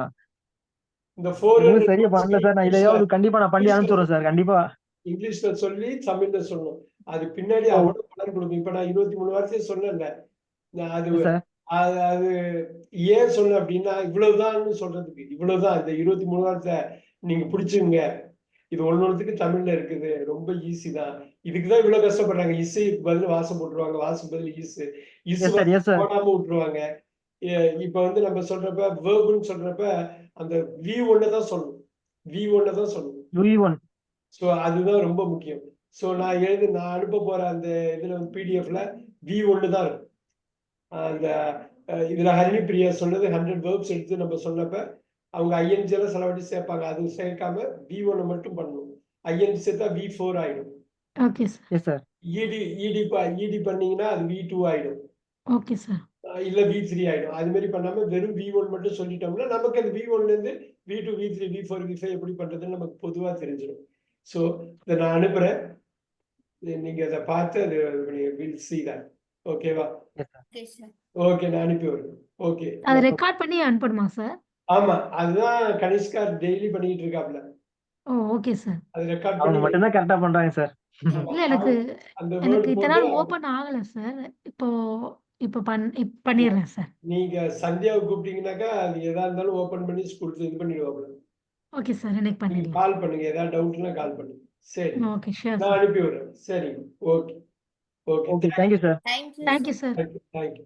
இந்த எதுவும் 400 சரியா பண்ணல சார். நான் இதையாவது கண்டிப்பா நான் பண்ணி அனுப்பிச்சுடுறேன் சார். கண்டிப்பா. இங்கிலீஷ்ல சொல்லி தமிழ்ல சொல்லணும். அது பின்னாடி ஓ. அவ்வளவு பலன் கொடுக்கும். இப்ப நான் 23 வார்த்தையை சொன்னேன்ல, நான் அது சார் அது அது ஏன் சொன்னேன் அப்படின்னா, இவ்வளவுதான்னு சொல்றதுக்கு, இவ்வளவுதான் இந்த 23 வார்த்தை நீங்க பிடிச்சுங்க. இது ஒன்னொன்னுக்கு தமிழ்ல இருக்குது, ரொம்ப ஈஸி தான். இதுக்குதான் இவ்வளவு கஷ்டப்படுறாங்க. இசைக்கு பதில் வாசம் போட்டுருவாங்க, வாசம் பதில் இசு எஸ் சார். Yes sir. போடாம விட்டுருவாங்க. இப்ப வந்து நம்ம சொல்றப்ப வேர்புன்னு சொல்றப்ப அந்த V1 தான் சொல்லணும், V1 தான் சொல்லணும். V1. ஸோ அதுதான் ரொம்ப முக்கியம். ஸோ நான் அனுப்ப போற அந்த இதுல வந்து பிடிஎஃப்ல V1 தான் இருக்கும். அந்த இதுல ஹரிணி பிரியா சொன்னது 100 வேர்ப்ஸ் எடுத்து நம்ம சொன்னப்ப அவங்க ஐஎன்ஜி எல்லாம் சிலவாட்டி சேர்ப்பாங்க. அது சேர்க்காம V1 மட்டும் பண்ணணும். ஐஎன்ஜி சேர்த்தா V4 ஆயிடும். Okay sir. Yes sir. இடி பண்ணீங்கன்னா அது V2 ஆயிடும். Okay sir. இல்ல V3 ஆயிடும். அது மாதிரி பண்ணாம வெறும் V1 மட்டும் சொல்லிட்டோம்னா நமக்கு அந்த V1ல இருந்து V2, V3, V4, V5 எப்படி பண்றதுன்னு நமக்கு பொதுவா தெரிஞ்சிடும். ஸோ இதை நான் அனுப்புறேன். நீங்க அதை பார்த்து அது வில் see that. ஓகேவா? Yes sir. Okay sir. Okay, நான் அனுப்பி விடுறேன். ஓகே. அது ரெக்கார்ட் பண்ணி அனுப்பணுமா சார்? ஆமா, அதுதான் கனிஷ்கா டெய்லி பண்ணிட்டு இருக்காப்ல. ஓ, ஓகே சார். அது ரெக்கார்ட் அவங்க பண்ணி மட்டும்தான் கரெக்டா பண்றாங்க சார். இல்ல எனக்கு அந்த எனக்கு வேர்ட் இத்தனை நாள் போட்டு ஓபன் ஆகல சார். இப்போ இப்போ பண்ணிடுறேன் சார். நீங்க சந்தியாவை கூப்பிட்டீங்கன்னாக்கா அது எதா இருந்தாலும் ஓபன் பண்ணி ஸ்கூல் இது பண்ணிடுவாங்க. Okay sir. எனக்கு நீங்க பண்ணிடலாம். கால் பண்ணுங்க, ஏதாவது டவுட்னா கால் பண்ணுங்க. சரி, ஓகே, ஷூர் நான் சார். அனுப்பி விடுறேன். சரி, okay okay. Okay. Thank you sir. Thank you thank you sir. Thank you.